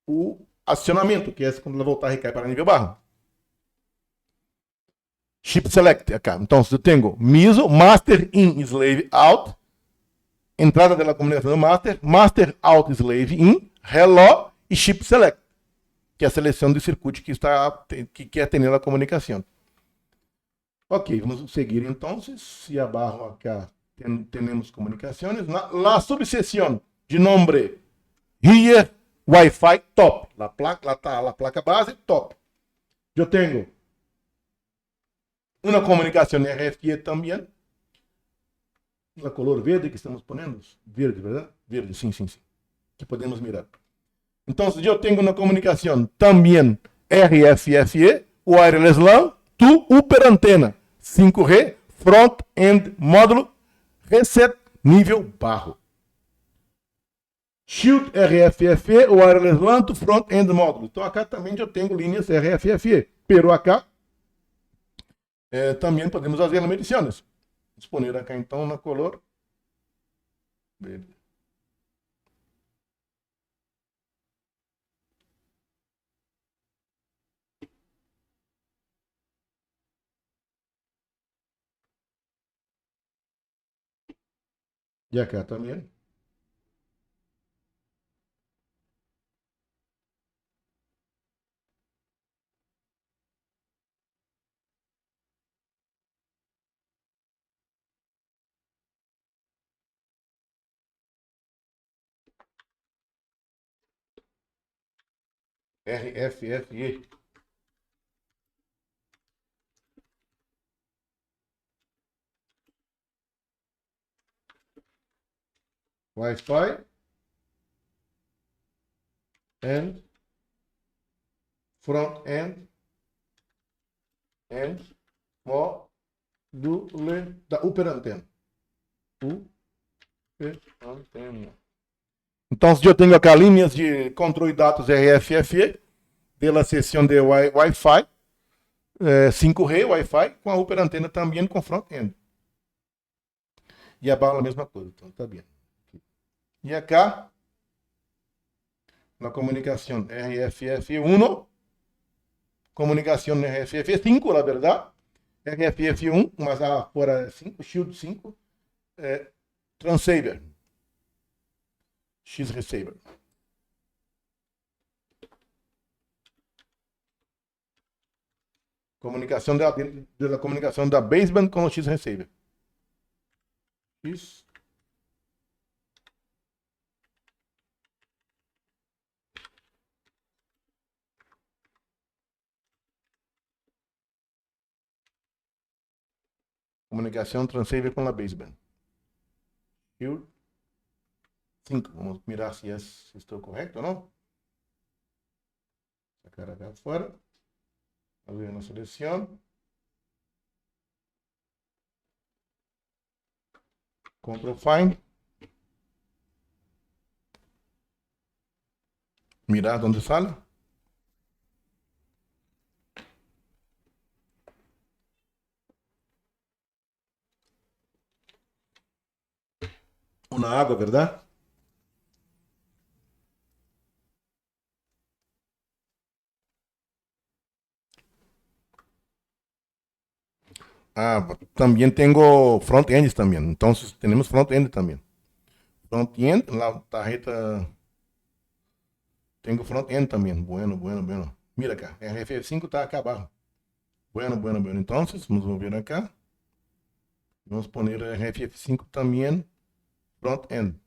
o acionamento, que é quando a voltagem cai para nível baixo. Chip Select acá. Então, eu tenho MISO, Master In, Slave Out, entrada da comunicação do Master, Master Out, Slave In, Hello e Chip Select, que é a seleção do circuito que quer ter a comunicação. Ok, vamos seguir então. Se abaixo acá temos comunicações. Na subseção de nome Here Wi-Fi Top, a placa base top. Eu tenho uma comunicação RFE também, na color verde que estamos pondo, verde, verdade? Verde, sim. Que podemos mirar. Então, eu tenho uma comunicação também RFFE, Wireless LAN, to Upper Antena, 5G, Front-End Módulo, Reset, nível baixo. Shield RFFE, Wireless LAN to Front-End Módulo. Então, acá também eu tenho linhas RFFE. Pero acá também podemos fazer as medições. Vamos poner acá, então, na color verde. E acá também. RFFE. Wi-Fi and front-end and módulo da Uperantena. Uperantena. Então, eu tenho aqui linhas de controle de dados RFFE, da seção de Wi-Fi, 5G Wi-Fi, com a Uperantena também com front-end. E a bala a mesma coisa, então tá bem. E acá, na comunicação RFF1, comunicação RFF5, na verdade, RFF1, mas fora é 5, Shield 5, Transceiver, X-Receiver. Comunicação da comunicação da baseband com o X-Receiver. X. Comunicação transceiver com a baseband. Shield 5. Vamos mirar se estou correto ou não. Sacar acá fora. Abrir na seleção. Ctrl Find. Mirar onde sale. Uma água, verdade? También tengo front-end también. Entonces, tenemos front-end también. Front-end, la tarjeta. Tengo front-end también. Bueno. Mira acá, RF5 está acá abajo. Bueno. Entonces, vamos a ver acá. Vamos a poner RF5 también front-end.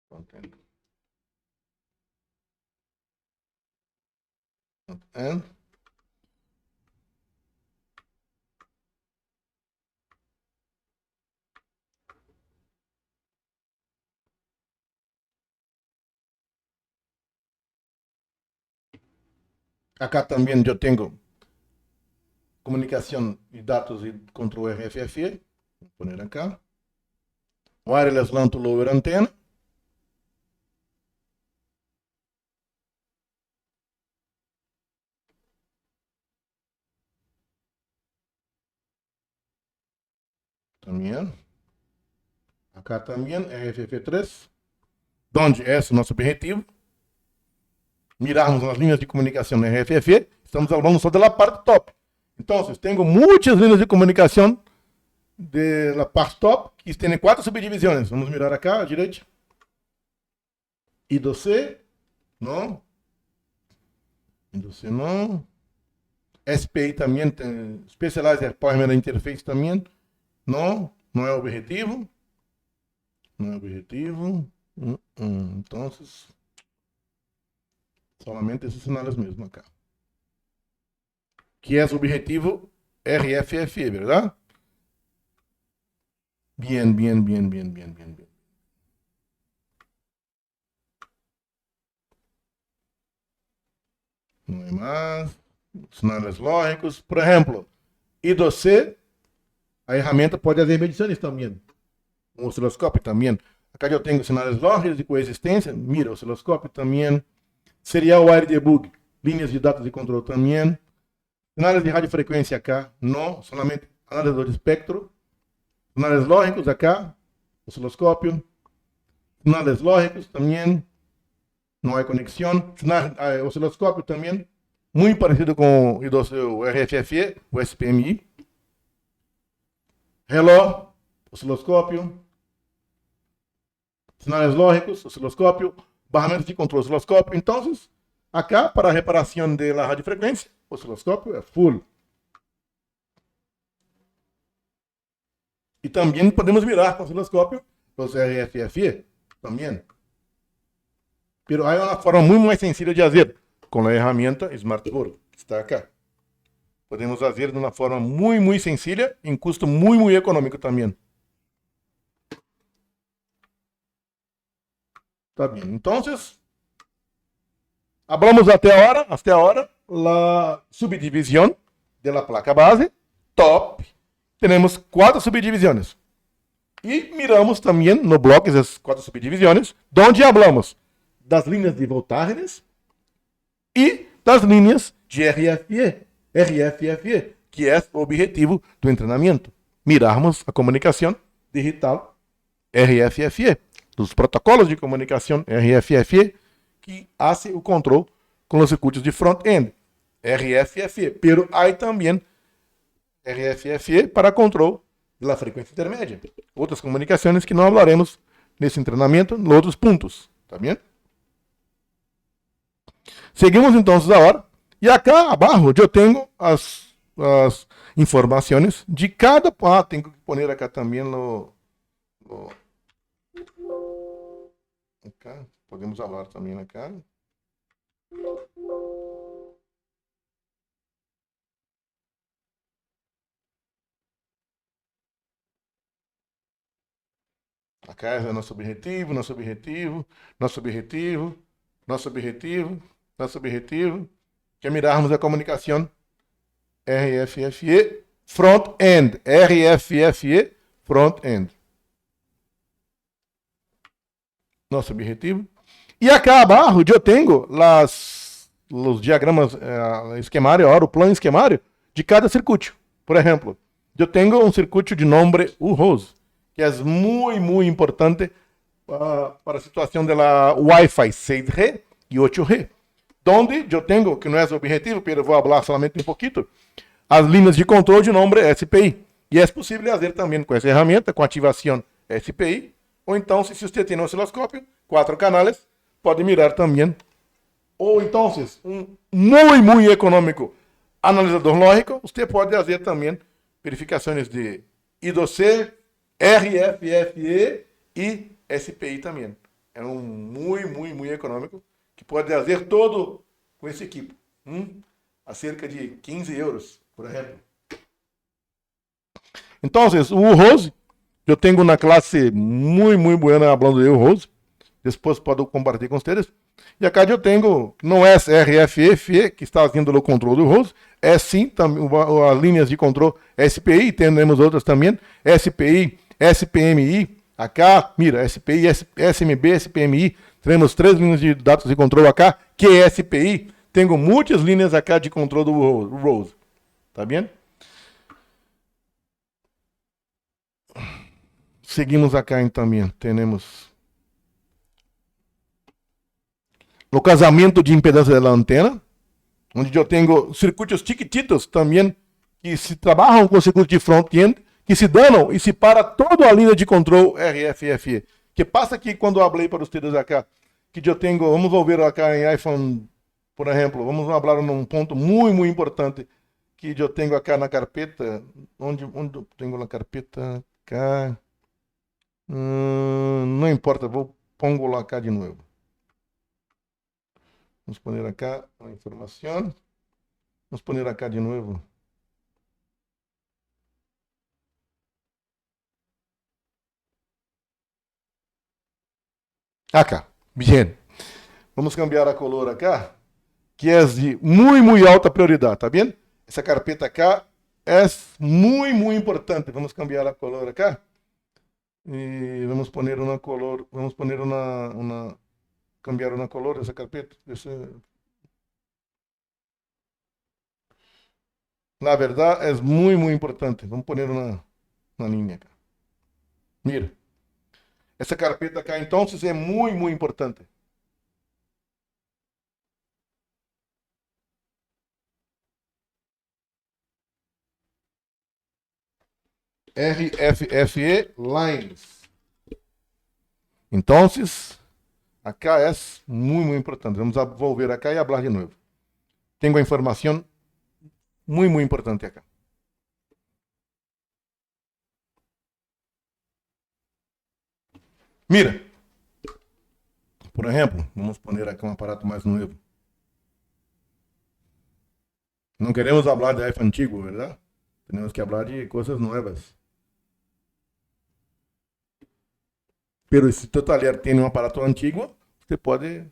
Front-end. Front-end. Acá también yo tengo comunicación y datos y control RFFE. Vou poner acá. Wireless LAN to lower antena. Também. Acá também, RFF3. Onde é esse nosso objetivo? Mirarmos nas linhas de comunicação RFF. Estamos falando só da parte top. Então, tenho muitas linhas de comunicação da parte top, que tem 4 subdivisões. Vamos mirar acá, à direita. I2C, não. I2C não. SPI também tem. Specialized Power Interface também. Não é o objetivo. Não é o objetivo. Então, solamente esses sinais mesmo acá. que é o objetivo RFFE, ¿verdad? Bien, bien, bien, bien, bien, bien, bien. Não é mais. Sinais lógicos. Por exemplo, I2C, a ferramenta pode fazer medições também. Um osciloscópio também. Acá eu tenho sinais lógicos de coexistência. Mira, osciloscópio também. Serial wire debug. Linhas de dados de controle também. Sinais de radiofrequência acá. Não, somente analisador de espectro. Sinais lógicos acá. Osciloscópio. Sinais lógicos também. Não há conexão. Osciloscópio também. Muito parecido com o RFFE, o SPMI. Reló, osciloscópio. Sinais lógicos, osciloscópio. Barramentos de controle, osciloscópio. Então, acá, para a reparação da radiofrequência, o osciloscópio é full. E também podemos mirar com o osciloscópio os RFFE, também. Pero há uma forma muito mais sencilla de fazer, com a ferramenta Smartboard, que está acá. Podemos fazer de uma forma muito, muito sencilla, em custo muito, muito econômico também. Tá bem. Então, hablamos até agora, a subdivisão da placa base, top. Temos 4 subdivisões. E miramos também no bloco essas 4 subdivisões, onde hablamos das linhas de voltagens e das linhas de RFFE, que é o objetivo do treinamento. Mirarmos a comunicação digital RFFE, dos protocolos de comunicação RFFE, que fazem o controle com os circuitos de front-end RFFE. Pero há também RFFE para controle da frequência intermédia. Outras comunicações que não falaremos nesse treinamento, em outros pontos. Tá bem? Seguimos então agora. E acá abaixo eu tenho as informações de cada. Tenho que pôr acá também acá. Podemos falar também acá. Acá é nosso objetivo, nosso objetivo, nosso objetivo, nosso objetivo, nosso objetivo. Que é mirarmos a comunicação RFFE front-end. RFFE front-end. Nosso objetivo. E acá abaixo eu tenho os diagramas esquemário, o plano esquemário de cada circuito. Por exemplo, eu tenho um circuito de nome UROS, que é muito, muito importante para a situação da Wi-Fi 6G e 8G. Onde eu tenho, que não é o objetivo, mas eu vou falar somente um pouquinho, as linhas de controle de nome SPI. E é possível fazer também com essa ferramenta, com ativação SPI, ou então, se você tem um osciloscópio, 4 canais, pode mirar também. Ou então, muito, muito econômico analisador lógico, você pode fazer também verificações de I2C, RFFE e SPI também. É muito, muito, muito econômico, que pode fazer todo com esse equipo. A cerca de 15 euros, por exemplo. Então, o Rose, eu tenho uma classe muito, muito boa falando de Rose. Depois posso compartilhar com vocês. E acá eu tenho, não é RFFE, que está fazendo o controle do Rose, é sim também as linhas de controle SPI, temos outras também, SPI, SPMI, acá, mira, SPI, SMB, SPMI, temos 3 linhas de dados de controle acá, que é SPI, tenho muitas linhas acá de controle do Rose, tá bem? Seguimos acá também, temos no casamento de impedância da antena, onde eu tenho circuitos chiquititos também, que se trabalham com circuitos de front-end, que se danam e se para toda a linha de controle RFFE. Que passa aqui quando eu falei para vocês acá, que eu tenho, vamos ver acá em iPhone, por exemplo, vamos falar num ponto muito, muito importante, que eu tenho acá na carpeta, onde eu tenho na carpeta, cá, não importa, pongo lá cá de novo. Vamos pôr acá a informação. Vamos poner acá de nuevo. Acá. Bien. Vamos cambiar a color acá, que é de muito alta prioridade, tá vendo? Essa carpeta acá é muito importante. Vamos cambiar a color acá. E vamos poner uma color, vamos poner cambiar uma color dessa carpeta. Na verdade, é muito importante. Vamos poner uma linha acá. Mira. Essa carpeta acá, então, é muito importante. RFFE Lines. Então, acá é muito importante. Vamos volver acá e falar de novo. Tenho a informação muito importante acá. Mira. Por exemplo, vamos poner aqui um aparato mais novo. Não queremos falar de iPhone antigo, verdade? Temos que falar de coisas novas. Pero se tu talher tem um aparato antigo, você pode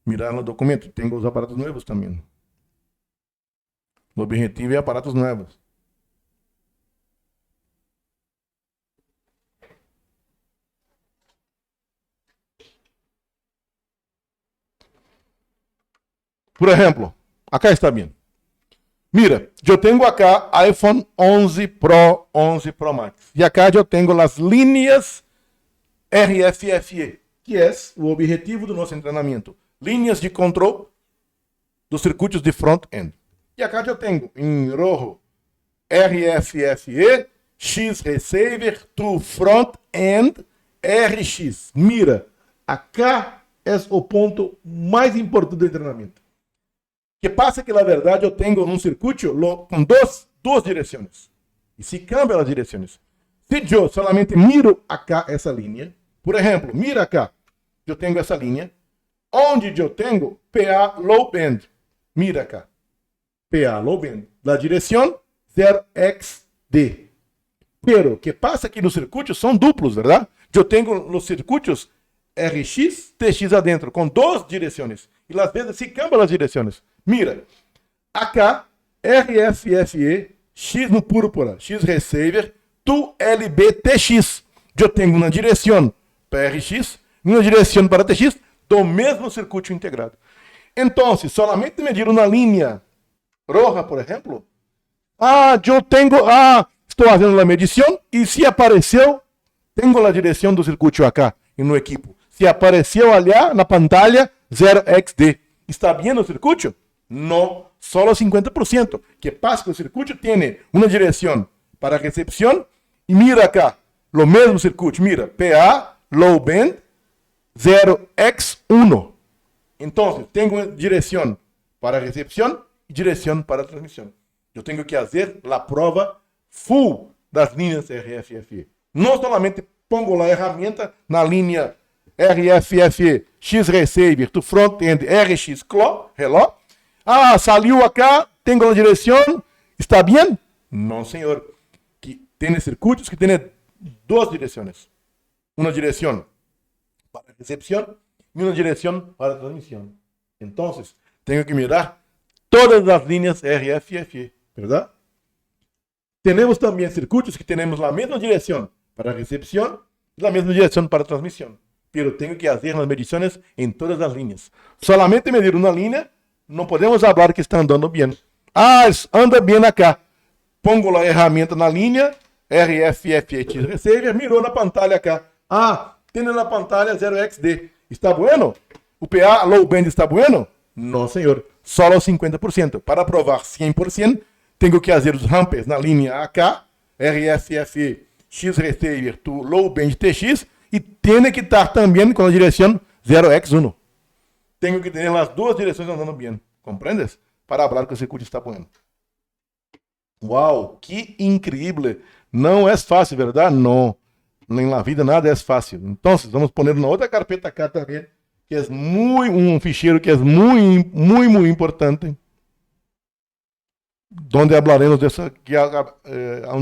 mirar no documento. Tem os aparatos novos também. O objetivo é aparatos novos. Por exemplo, acá está bem. Mira, eu tenho acá iPhone 11 Pro, 11 Pro Max. E acá eu tenho as linhas RFFE, que é o objetivo do nosso treinamento. Linhas de controle dos circuitos de front-end. E acá eu tenho em rojo RFFE, X Receiver, to front-end, RX. Mira, acá é o ponto mais importante do treinamento. Que passa que, na verdade, eu tenho um circuito com duas direções. E se cambia as direções. Se eu solamente miro acá essa linha, por exemplo, mira acá, eu tenho essa linha, onde eu tenho PA low band. Mira acá. PA low band. La direção 0xD. Pero, que passa que nos circuitos são duplos, verdade? Eu tenho os circuitos RX, TX adentro, com duas direções. E às vezes se cambia as direções. Mira, acá, RFFE, X no púrpura, X receiver, tu LBTX. Eu tenho uma direção para RX e uma direção para TX do mesmo circuito integrado. Então, solamente medir uma linha roja, por exemplo, eu tenho, estou fazendo a medição e se apareceu, tenho a direção do circuito acá no equipo. Se apareceu ali na pantalla 0xD. ¿Está bien o circuito? No, solo 50%. Que pasa que o circuito tem uma direção para recepção e mira acá, o mesmo circuito, mira, PA, low band, 0x1. Então, tenho direção para recepção e direção para transmissão. Eu tenho que fazer a prova full das linhas RFFE. Não somente pongo a ferramenta na linha RFFE, X Receiver, to front-end, RX Hello. Saiu acá, tenho a direção, está bem? Não, senhor. Que tem circuitos que têm duas direções. Uma direção para recepção e uma direção para transmissão. Então, tenho que mirar todas as linhas RFFE, verdade? Temos também circuitos que temos a mesma direção para recepção e a mesma direção para transmissão. Pero tenho que fazer as medições em todas as linhas. Solamente medir uma linha, não podemos falar que está andando bem. Anda bem acá. Pongo a ferramenta na linha, RFFE Receiver, mirou na pantalla acá. Tem na pantalla 0xD. Está bueno? O PA low band está bueno? Não, senhor. Só 50%. Para provar 100%, tenho que fazer os rampers na linha AK, RFFE X Receiver to low band TX, e tem que estar também com a direção 0x1. Tenho que ter as duas direções andando bem. Compreendes? Para falar que o circuito está bom. Uau, que incrível. Não é fácil, verdade? Não. Na vida nada é fácil. Então, vamos pôr na outra carpeta acá também, que é um ficheiro que é muito importante. donde hablaremos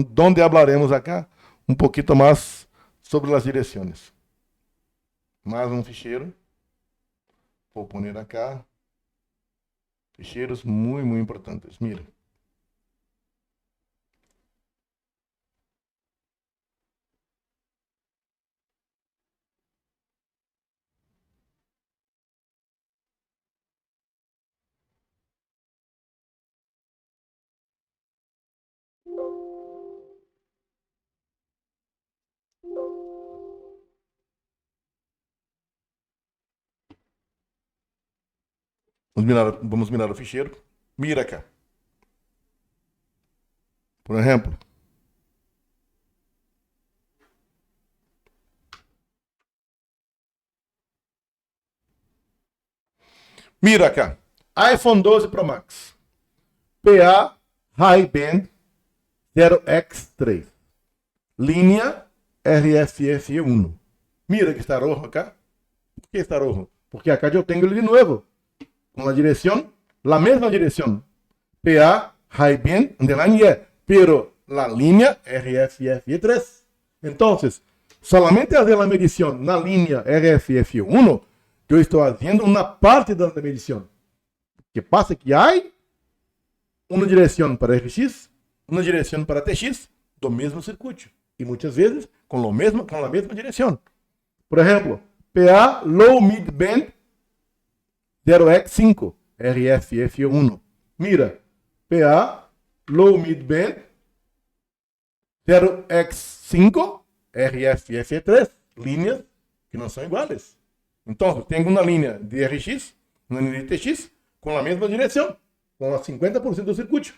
donde hablaremos acá um pouquinho mais sobre as direções. Mais um ficheiro. Vou poner acá. Ficheiros muito importantes. Mira. Vamos mirar o ficheiro. Mira cá. Por exemplo. Mira cá. iPhone 12 Pro Max. PA High Band 0x3. Linha RFF1. Mira que está rojo acá. ¿Por qué está rojo? Porque acá yo tengo el de nuevo. Con la dirección, la misma dirección. PA High Band de la línea, pero la línea RFF3. Entonces, solamente hacer la medición na línea RFF1, yo estoy haciendo una parte de la medición. Que pasa que hay uma direção para RX, uma direção para TX do mesmo circuito. E muitas vezes com a mesma direção. Por exemplo, PA Low Mid Band 0x5 RFF1. Mira, PA Low Mid Band 0x5 RFF3. Linhas que não são iguais. Então, tenho uma linha de RX, uma linha de TX com a mesma direção. Com 50% do circuito.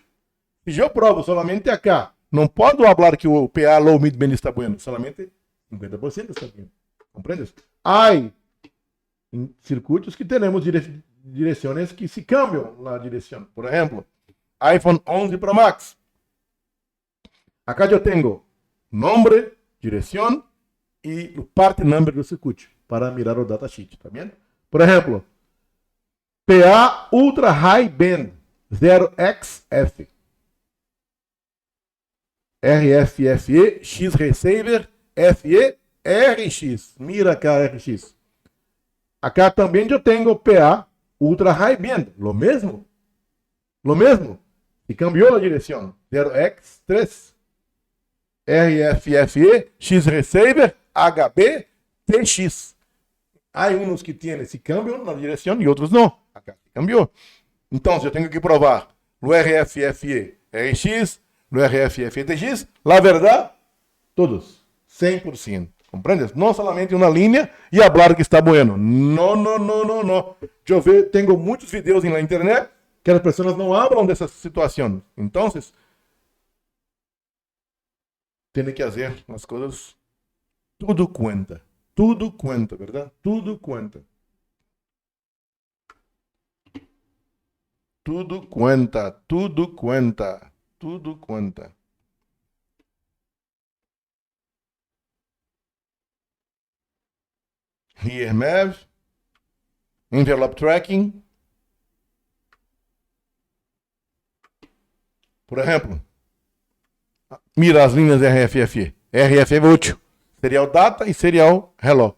Se eu provo somente acá, não posso falar que o PA Low Mid Band está bueno, somente 50% está bueno. Compreendes? Há circuitos que temos direções que se cambiam na direção. Por exemplo, iPhone 11 Pro Max. Acá eu tenho nome, direção e o part number do circuito para mirar o datasheet, tá vendo? Por exemplo, PA Ultra High Band 0xF. RFFE, X Receiver, FE, RX. Mira cá, RX. Acá também eu tenho PA Ultra High Band. Lo mesmo. E cambiou a direção. 0x3. RFFE, X Receiver, HB, TX. Há uns que têm esse câmbio na direção e outros não. Acá cambiou. Então, eu tenho que provar no RFFE RX, no RFFE TX, la verdade, todos, 100%. Compreendes? Não somente uma linha e falar que está bueno. Não. Eu tenho muitos vídeos na internet que as pessoas não falam dessa situação. Então, tem que fazer as coisas, tudo conta. Tudo conta, verdade? Tudo conta. Tudo conta, tudo conta, tudo conta. Here Mav, envelope tracking. Por exemplo, mira as linhas RFFE. RFF8, serial data e serial hello.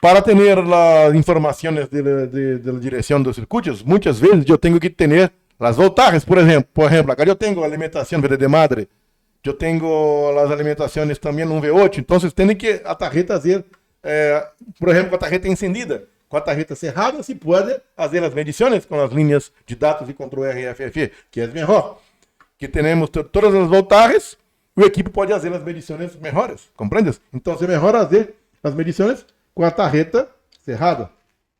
Para ter as informações da direção dos circuitos, muitas vezes eu tenho que ter as voltagens, por exemplo, aqui eu tenho a alimentação de madre, eu tenho as alimentações também no V8, então tem que a tarjeta fazer, por exemplo, com a tarjeta encendida, com a tarjeta cerrada, se pode fazer as medições com as linhas de dados e controle RFFE, que é melhor. Que temos todas as voltagens, o equipe pode fazer as medições melhores, compreendes? Então, é melhor fazer as medições com a tarjeta cerrada.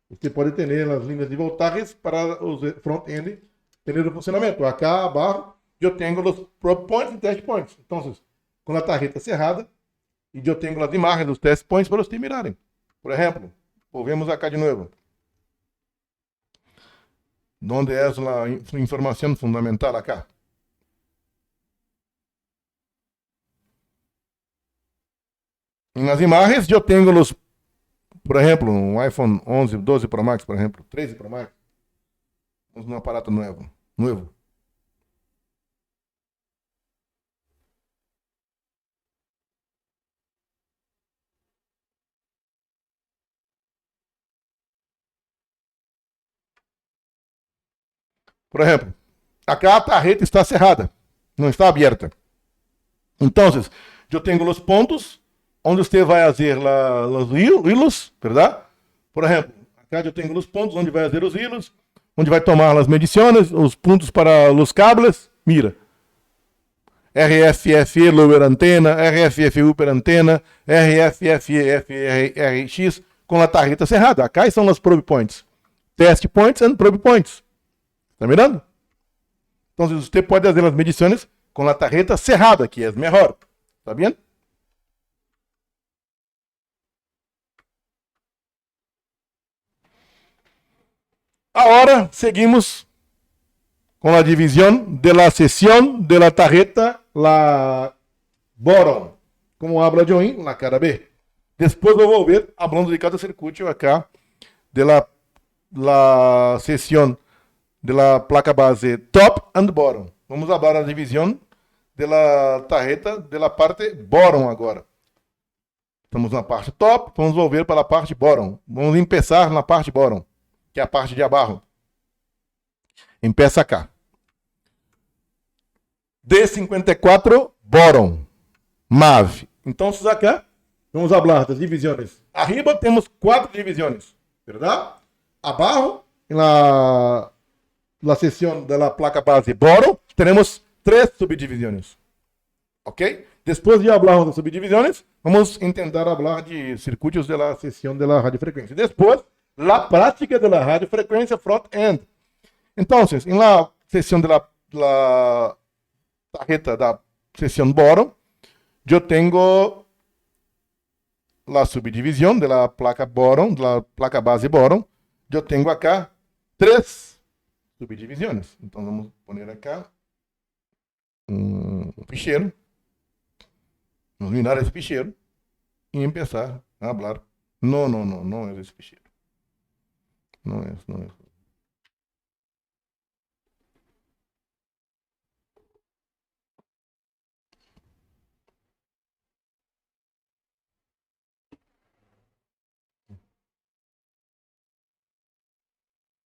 Você pode ter as linhas de voltagens para os front-end ter o funcionamento. Acá abaixo eu tenho os prop points e test points. Então, com a tarjeta cerrada, e eu tenho as imagens dos test points para vocês mirarem. Por exemplo, volvemos acá de novo. Onde é a informação fundamental acá? Nas imagens eu tenho por exemplo, um iPhone 11, 12 Pro Max, por exemplo, 13 Pro Max. un aparato nuevo. Nuevo. Por ejemplo, acá a tarjeta está cerrada, não está aberta. Então, eu tenho os pontos onde você vai fazer os hilos, verdade? Por exemplo, acá eu tenho os pontos onde vai fazer os hilos, onde vai tomar as medições, os pontos para os cables. Mira. RFFE lower antena, RFFE upper antena, RFFE-FRX com a tarjeta cerrada. Acá são os probe points. Test points and probe points. Está mirando? Então, você pode fazer as medições com a tarjeta cerrada, que é melhor. Está vendo? Agora, seguimos com a divisão da sessão da tarjeta, la bottom, como habla Join, na cara B. Depois eu vou ver, falando de cada circuito acá, da sessão da placa base top and bottom. Vamos falar a divisão da tarjeta da parte bottom agora. Estamos na parte top, vamos volver para a parte bottom. Vamos começar na parte bottom, que é a parte de abaixo. Empeça cá. D54 bottom, MAV. Então, acá, vamos falar das divisões. Arriba temos 4 divisões, verdade? Abaixo, na seção da placa base bottom, temos 3 subdivisões. Ok? Depois de falar das subdivisões, vamos tentar falar de circuitos da seção da radiofrequência. Depois, a prática da radiofrequência front-end. Então, na seção da tarjeta da seção bottom, eu tenho a subdivisão da placa bottom, da placa base bottom. Eu tenho acá 3 subdivisões. Então, vamos pôr acá um ficheiro. Vamos mirar esse ficheiro e começar a falar. Não é esse ficheiro. Não é.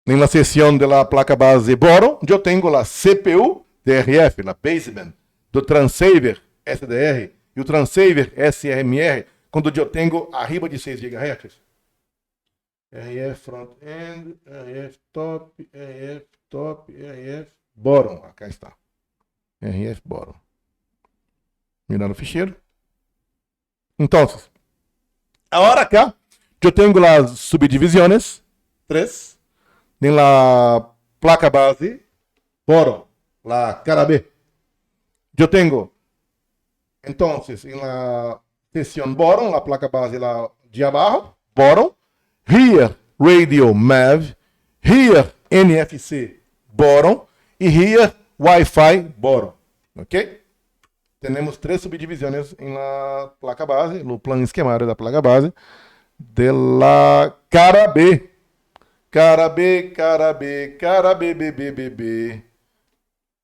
Na seção da placa base bottom, eu tenho a CPU DRF, a baseband, do transceiver SDR e o transceiver SRMR, quando eu tenho arriba de 6 GHz. RF front-end, RF top, RF bottom. Acá está. RF bottom. Mirar o ficheiro. Então, agora cá, eu tenho as subdivisões, 3. Na placa base bottom, la cara B. Eu tenho, então, na seção bottom, la placa base lá de abaixo, bottom, here radio MAV, here NFC bottom e here Wi-Fi bottom. Ok? Temos 3 subdivisões na placa base, no plano esquemático da placa base, de la cara B. Cara B.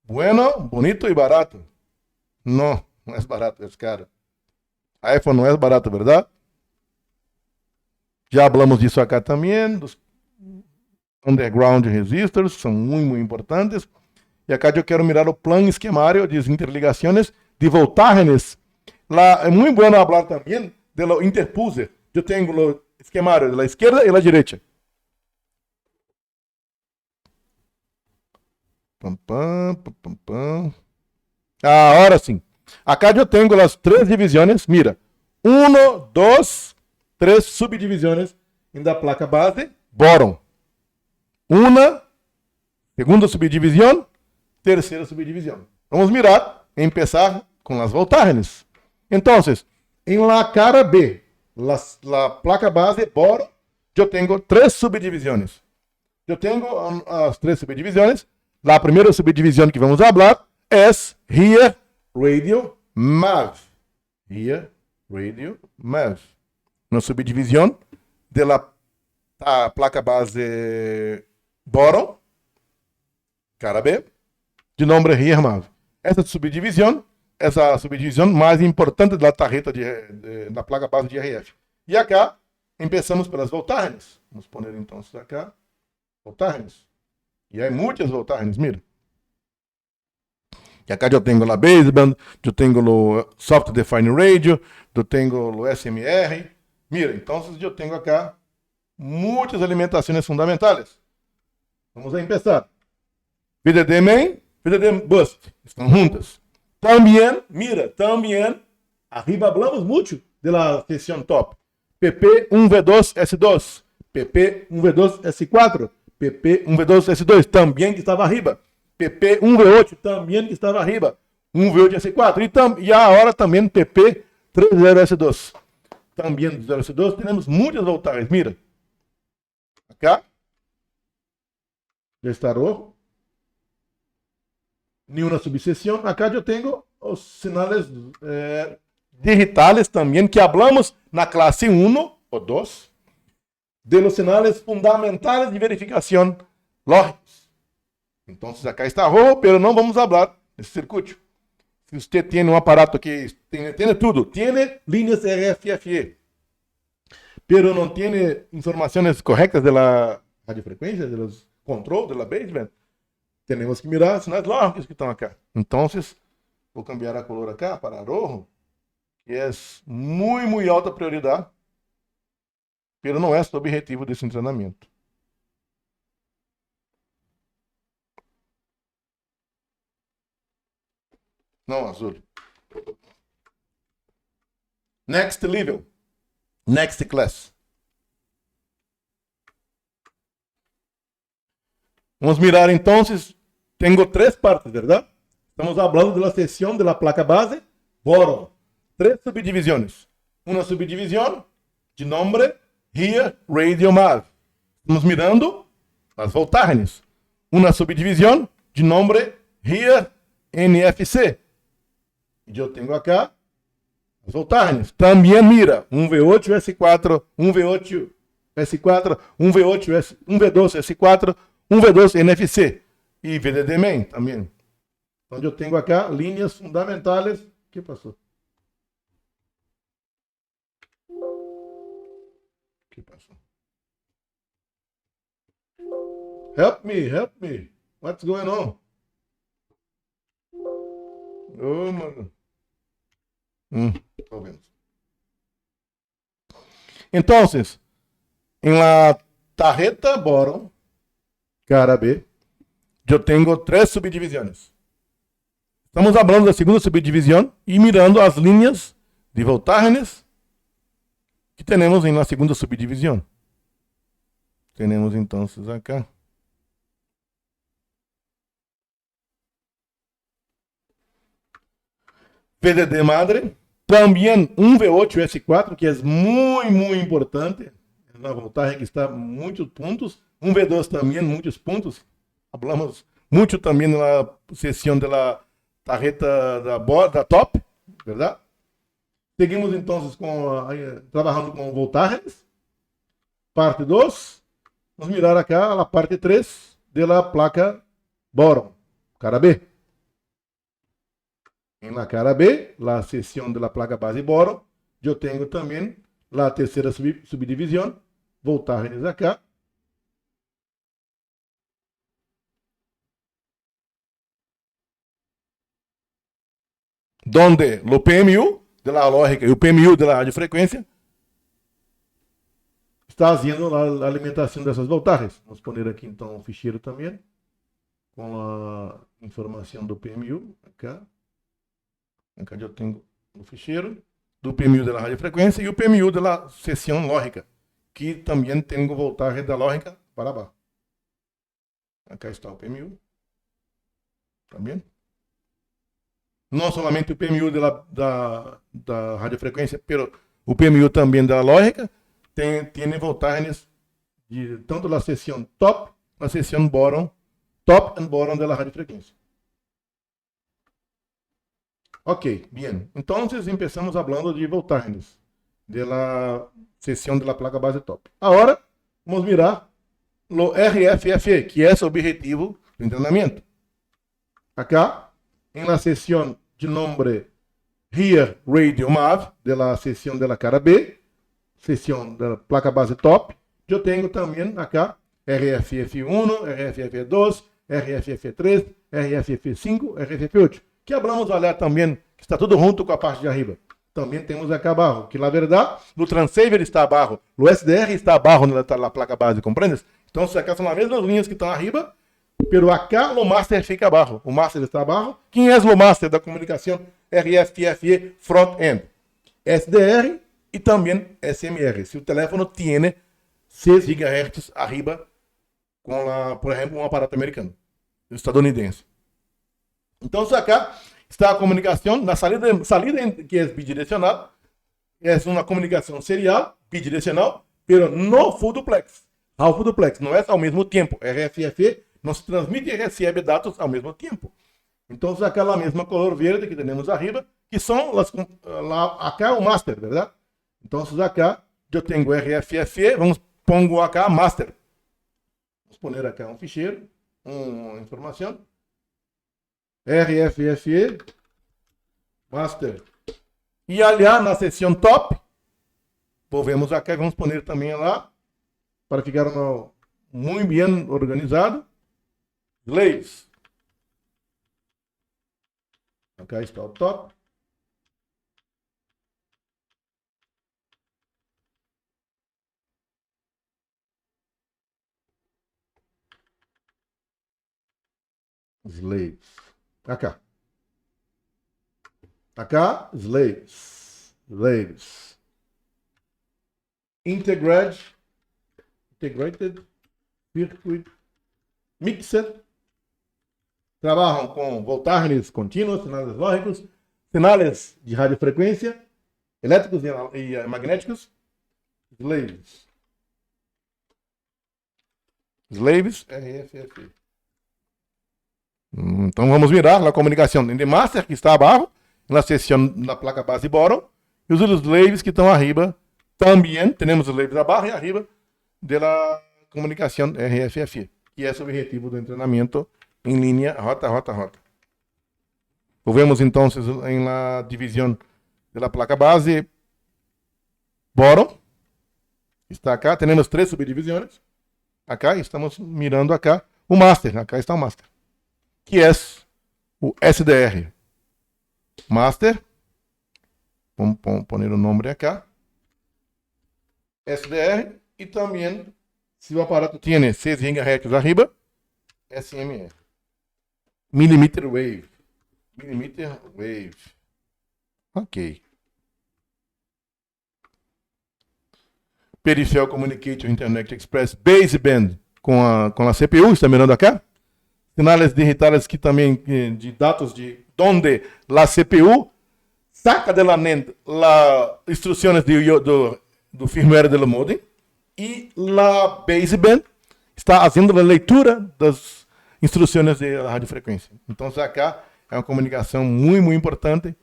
Bueno, bonito e barato. Não é barato, é caro. iPhone não é barato, verdade? Já falamos disso acá também, dos underground resistors, são muito importantes. E acá eu quero mirar o plano esquemático de interligações de voltagens. Lá é muito bom falar também do interposer. Eu tenho o esquemático da esquerda e da direita. Agora sim. Acá eu tenho as 3 divisões. Mira. 1, 2, 3 subdivisões da placa base bottom. Uma, segunda subdivisão, terceira subdivisão. Vamos mirar e começar com as voltagens. Então, em la cara B, la placa base bottom, eu tenho 3 subdivisões. Eu tenho as 3 subdivisões. A primeira subdivisão que vamos falar é here radio MAV. Here radio MAV. Uma subdivisão da placa base bottom, cara B, de nombre RIA MAV. Essa subdivisão mais importante da tarjeta da placa base de RF. E acá, começamos pelas voltagens. Vamos pôr então acá, voltagens. E há muitas voltagens, mira. E acá eu tenho a baseband, eu tenho o software defined radio, eu tenho o SMR. Mira, então eu tenho acá muitas alimentações fundamentais. Vamos a começar. VDD main, VDD boost, estão juntas. Também, mira, arriba hablamos mucho de la sesión top. PP1V2S2, PP1V2S4, PP1V2S2, também que estava arriba. PP1V8, também que estava arriba. 1V8S4, e agora também PP30S2. Também do 0S2 temos muitas voltagens, mira. Acá. Já está rojo. Nenhuma subseção. Acá eu tenho os sinais digitales também, que hablamos na classe 1 ou 2, de los sinais fundamentais de verificação lógicos. Então, acá está rojo, pero não vamos falar desse circuito. Se você tem um aparato que tem tudo, tem linhas RFFE, pero não tem informações corretas da radiofrequência, dos controle, da baseband, temos que mirar sinais lógicos que estão acá. Então, vou cambiar a cor acá para rojo, que é muito alta prioridade, pero não é o objetivo desse treinamento. Não, azul. Next level. Next class. Vamos mirar então, tenho 3 partes, verdade? Estamos falando da sessão da placa base Boron. 3 subdivisões. Uma subdivisão de nome RIA Radio MAV. Estamos mirando as voltagens. Uma subdivisão de nome RIA NFC. E eu tenho acá as voltagens. Também mira 1V8S4, 1V8S4, 1V2S4, 1V2 NFC e VDD main também. Onde eu tenho acá linhas fundamentais. O que passou? O que passou? Help me. What's going on? Oh, mano. Tô vendo. Então, em la tarjeta Boron, cara B, eu tenho 3 subdivisões. Estamos falando da segunda subdivisão e mirando as linhas de voltagens que temos na segunda subdivisão. Temos então acá. PDD madre, também 1V8S4, que é muito importante, na voltagem que está muitos pontos, 1V2 também, muitos pontos, falamos muito também na sessão da tarjeta da top, verdade? Seguimos então trabalhando com voltagens, parte 2, vamos mirar acá a parte 3 da placa Boron, cara B. Em la cara B, la sessão da placa base Boron, eu tenho também a terceira subdivisão, voltagens acá. Donde o PMU da lógica e o PMU da radiofrequência está fazendo a alimentação dessas voltagens. Vamos pôr aqui então um ficheiro também, com a informação do PMU acá. Aqui eu tenho o ficheiro do PMU da radiofrequência e o PMU da sessão lógica, que também tem voltagem da lógica para baixo. Aqui está o PMU. Também. Não somente o PMU da radiofrequência, mas o PMU também da lógica tem voltagens de tanto da sessão top, a sessão Boron, top and Boron da radiofrequência. Ok, bien. Entonces empezamos hablando de voltagens de la sesión de la placa base top. Ahora vamos mirar lo RFFE, que é o objetivo do treinamento. acá, en la sesión de nombre Here Radio MAV, de la sesión de la cara B, sesión de la placa base top, yo tengo también acá RFF1, RFF2, RFF3, RFF5, RFF8, que hablamos de olhar também, que está tudo junto com a parte de arriba. Também temos acá abaixo, que na verdade, o transceiver está abaixo, o SDR está abaixo na placa base, compreendes? Então, acá são as mesmas linhas que estão arriba, pero acá o master fica abaixo. O master está abaixo. Quem é o master da comunicação RFFE front-end? SDR e também SMR. Se o telefone tem 6 GHz arriba, com, por exemplo, um aparato americano, estadunidense. Então, acá está a comunicação na salida que é bidirecional. É uma comunicação serial, bidirecional, pero no full duplex. Half duplex, não é ao mesmo tempo. RFFE não se transmite e recebe dados ao mesmo tempo. Então, aquela mesma color verde que temos arriba, que são acá o master, verdade? Então, acá eu tenho RFFE, pongo acá master. Vamos poner acá um ficheiro, uma informação. RFFE, master. E aliás, na seção top, volvemos acá e vamos poner também lá, para ficar muito bem organizado. Slaves. Acá está o top. Slaves. Acá. Acá, slaves. Slaves. Integrated Circuit Mixer. Trabalham com voltagens contínuas, sinais lógicos, sinais de radiofrequência, elétricos e magnéticos. Slaves. Slaves, RFFE. Então vamos mirar a comunicação de master, que está abaixo, na seção da placa base Boron, e os slaves que estão arriba. Também temos os slaves abaixo e arriba da comunicação RFFE, que é o objetivo do treinamento em linha rota. Volvemos então em la divisão da placa base Boron. Está acá, temos 3 subdivisões. Acá estamos mirando acá o master. Acá está o master, que é o SDR. Master. Vamos pôr o nome acá. SDR. E também, se o aparato tem 6 GHz arriba, SMR. Millimeter Wave. Ok. Peripheral Communication Internet Express Baseband com a CPU, está mirando acá. Sinais digitales que também de dados de donde la CPU saca de la NAND las instrucciones do firmware do modem e la baseband está fazendo a leitura das instruções de radiofrequência. Então, acá é uma comunicação muito importante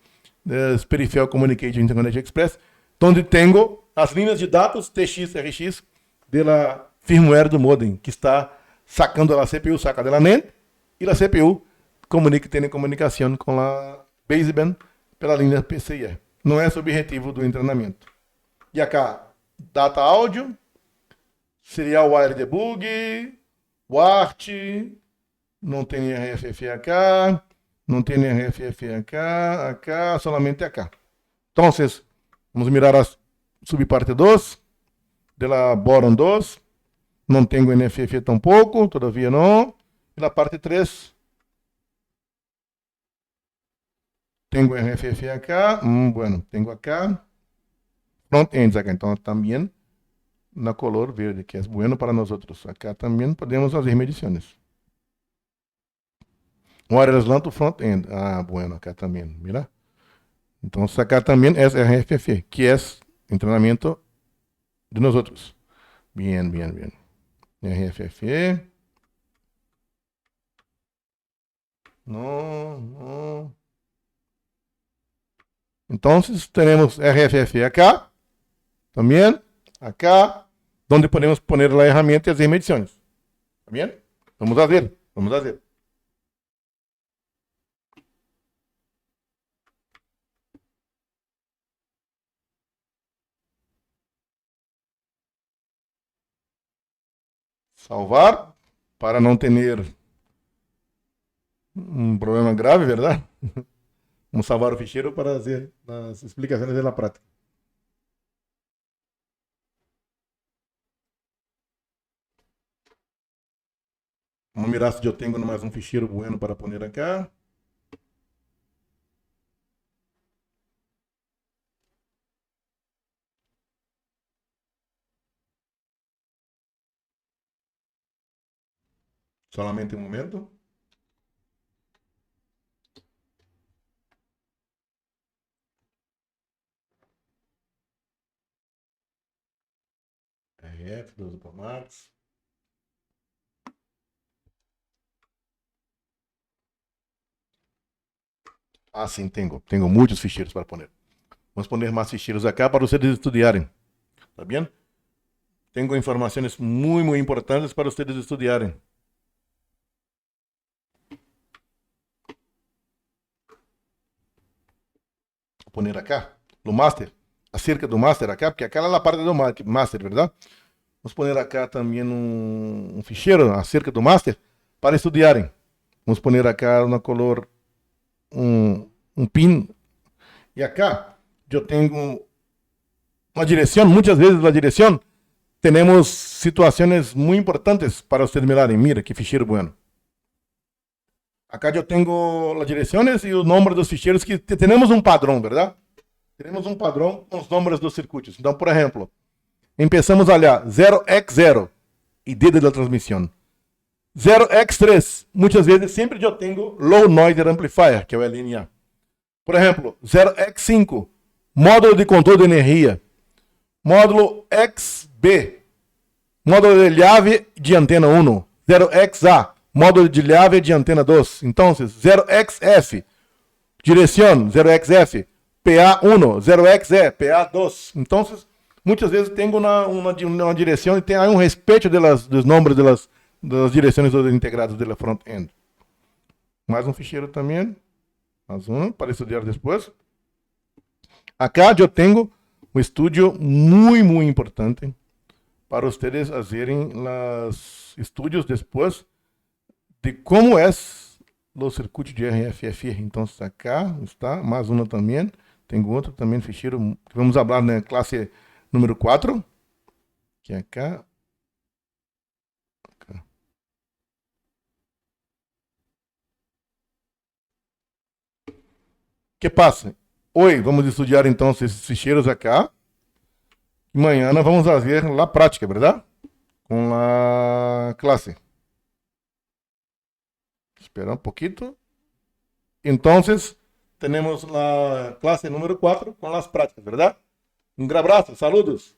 das Peripheral Communication Internet Express, onde tenho as linhas de dados TX, RX da firmware do modem, que está sacando a CPU, saca da NAND, e a CPU tem comunicação com a baseband pela linha PCIe. Não é esse o objetivo do treinamento. E acá, data áudio, serial wire debug, WART, não tem RFFE acá, não tem RFFE acá, solamente acá. Então, vamos mirar a subparte 2, de la Boron 2, não tenho NFF tampouco, todavia não. E na parte 3, tenho RFF acá, bueno, tenho acá, front-ends acá, então também na color verde, que é bueno para nós outros. Acá também podemos fazer medições. Wireless LAN to front-end, bueno, acá também, mira. Então, acá também é RFF, que é treinamento de nós outros. Bien. RFFE. No. Então, teremos RFFE acá, também, acá, onde podemos pôr a ferramenta e as medições. Tá bem? Vamos fazer. Salvar para não ter um problema grave, ¿verdad? Vamos salvar o ficheiro para fazer as explicações da prática. Vamos mirar se eu tenho mais um ficheiro bueno para pôr acá. Solamente um momento. RF, 12 por Max. Ah, sim, tenho. Tenho muitos ficheiros para pôr. Vamos pôr mais ficheiros acá para vocês estudarem. Tá bem? Tenho informações muito importantes para vocês estudarem. Vou pôr acá, no Master, acerca do Master acá, porque aquela é a parte do Master, verdade? Vamos pôr acá também um ficheiro acerca do Master para estudarem. Vamos pôr acá na color um pin. E acá eu tenho uma direção, muitas vezes na direção temos situações muito importantes para vocês mirarem. Mira que ficheiro bueno. Acá eu tenho as direções e o número dos ficheiros que temos um padrão, verdade? Temos um padrão com os números dos circuitos. Então, por exemplo, começamos a olhar 0x0, ID da transmissão. 0x3, muitas vezes sempre eu tenho Low Noise Amplifier, que é o LNA. Por exemplo, 0x5, módulo de controle de energia. Módulo XB, módulo de llave de antena 1. 0xa, módulo de llave de antena 2. Então, 0xf, direção 0xf, PA1, 0xe, PA2. Então, muitas vezes tenho uma direção e tem um respeito dos números das direções integradas da front-end. Mais um ficheiro também. Mais um para estudar depois. Acá eu tenho um estudo muito importante para vocês fazerem os estudos depois de como é o circuito de RFFI. Então, acá está mais uma também. Tem outro também ficheiro que vamos falar na classe número 4, que é acá. Que passa? Oi, vamos estudar então esses ficheiros acá. Amanhã nós vamos fazer a prática, verdade? Com a classe. Espera um pouquinho. Então, temos a classe número 4 com as práticas, verdade? Um grande abraço, saludos.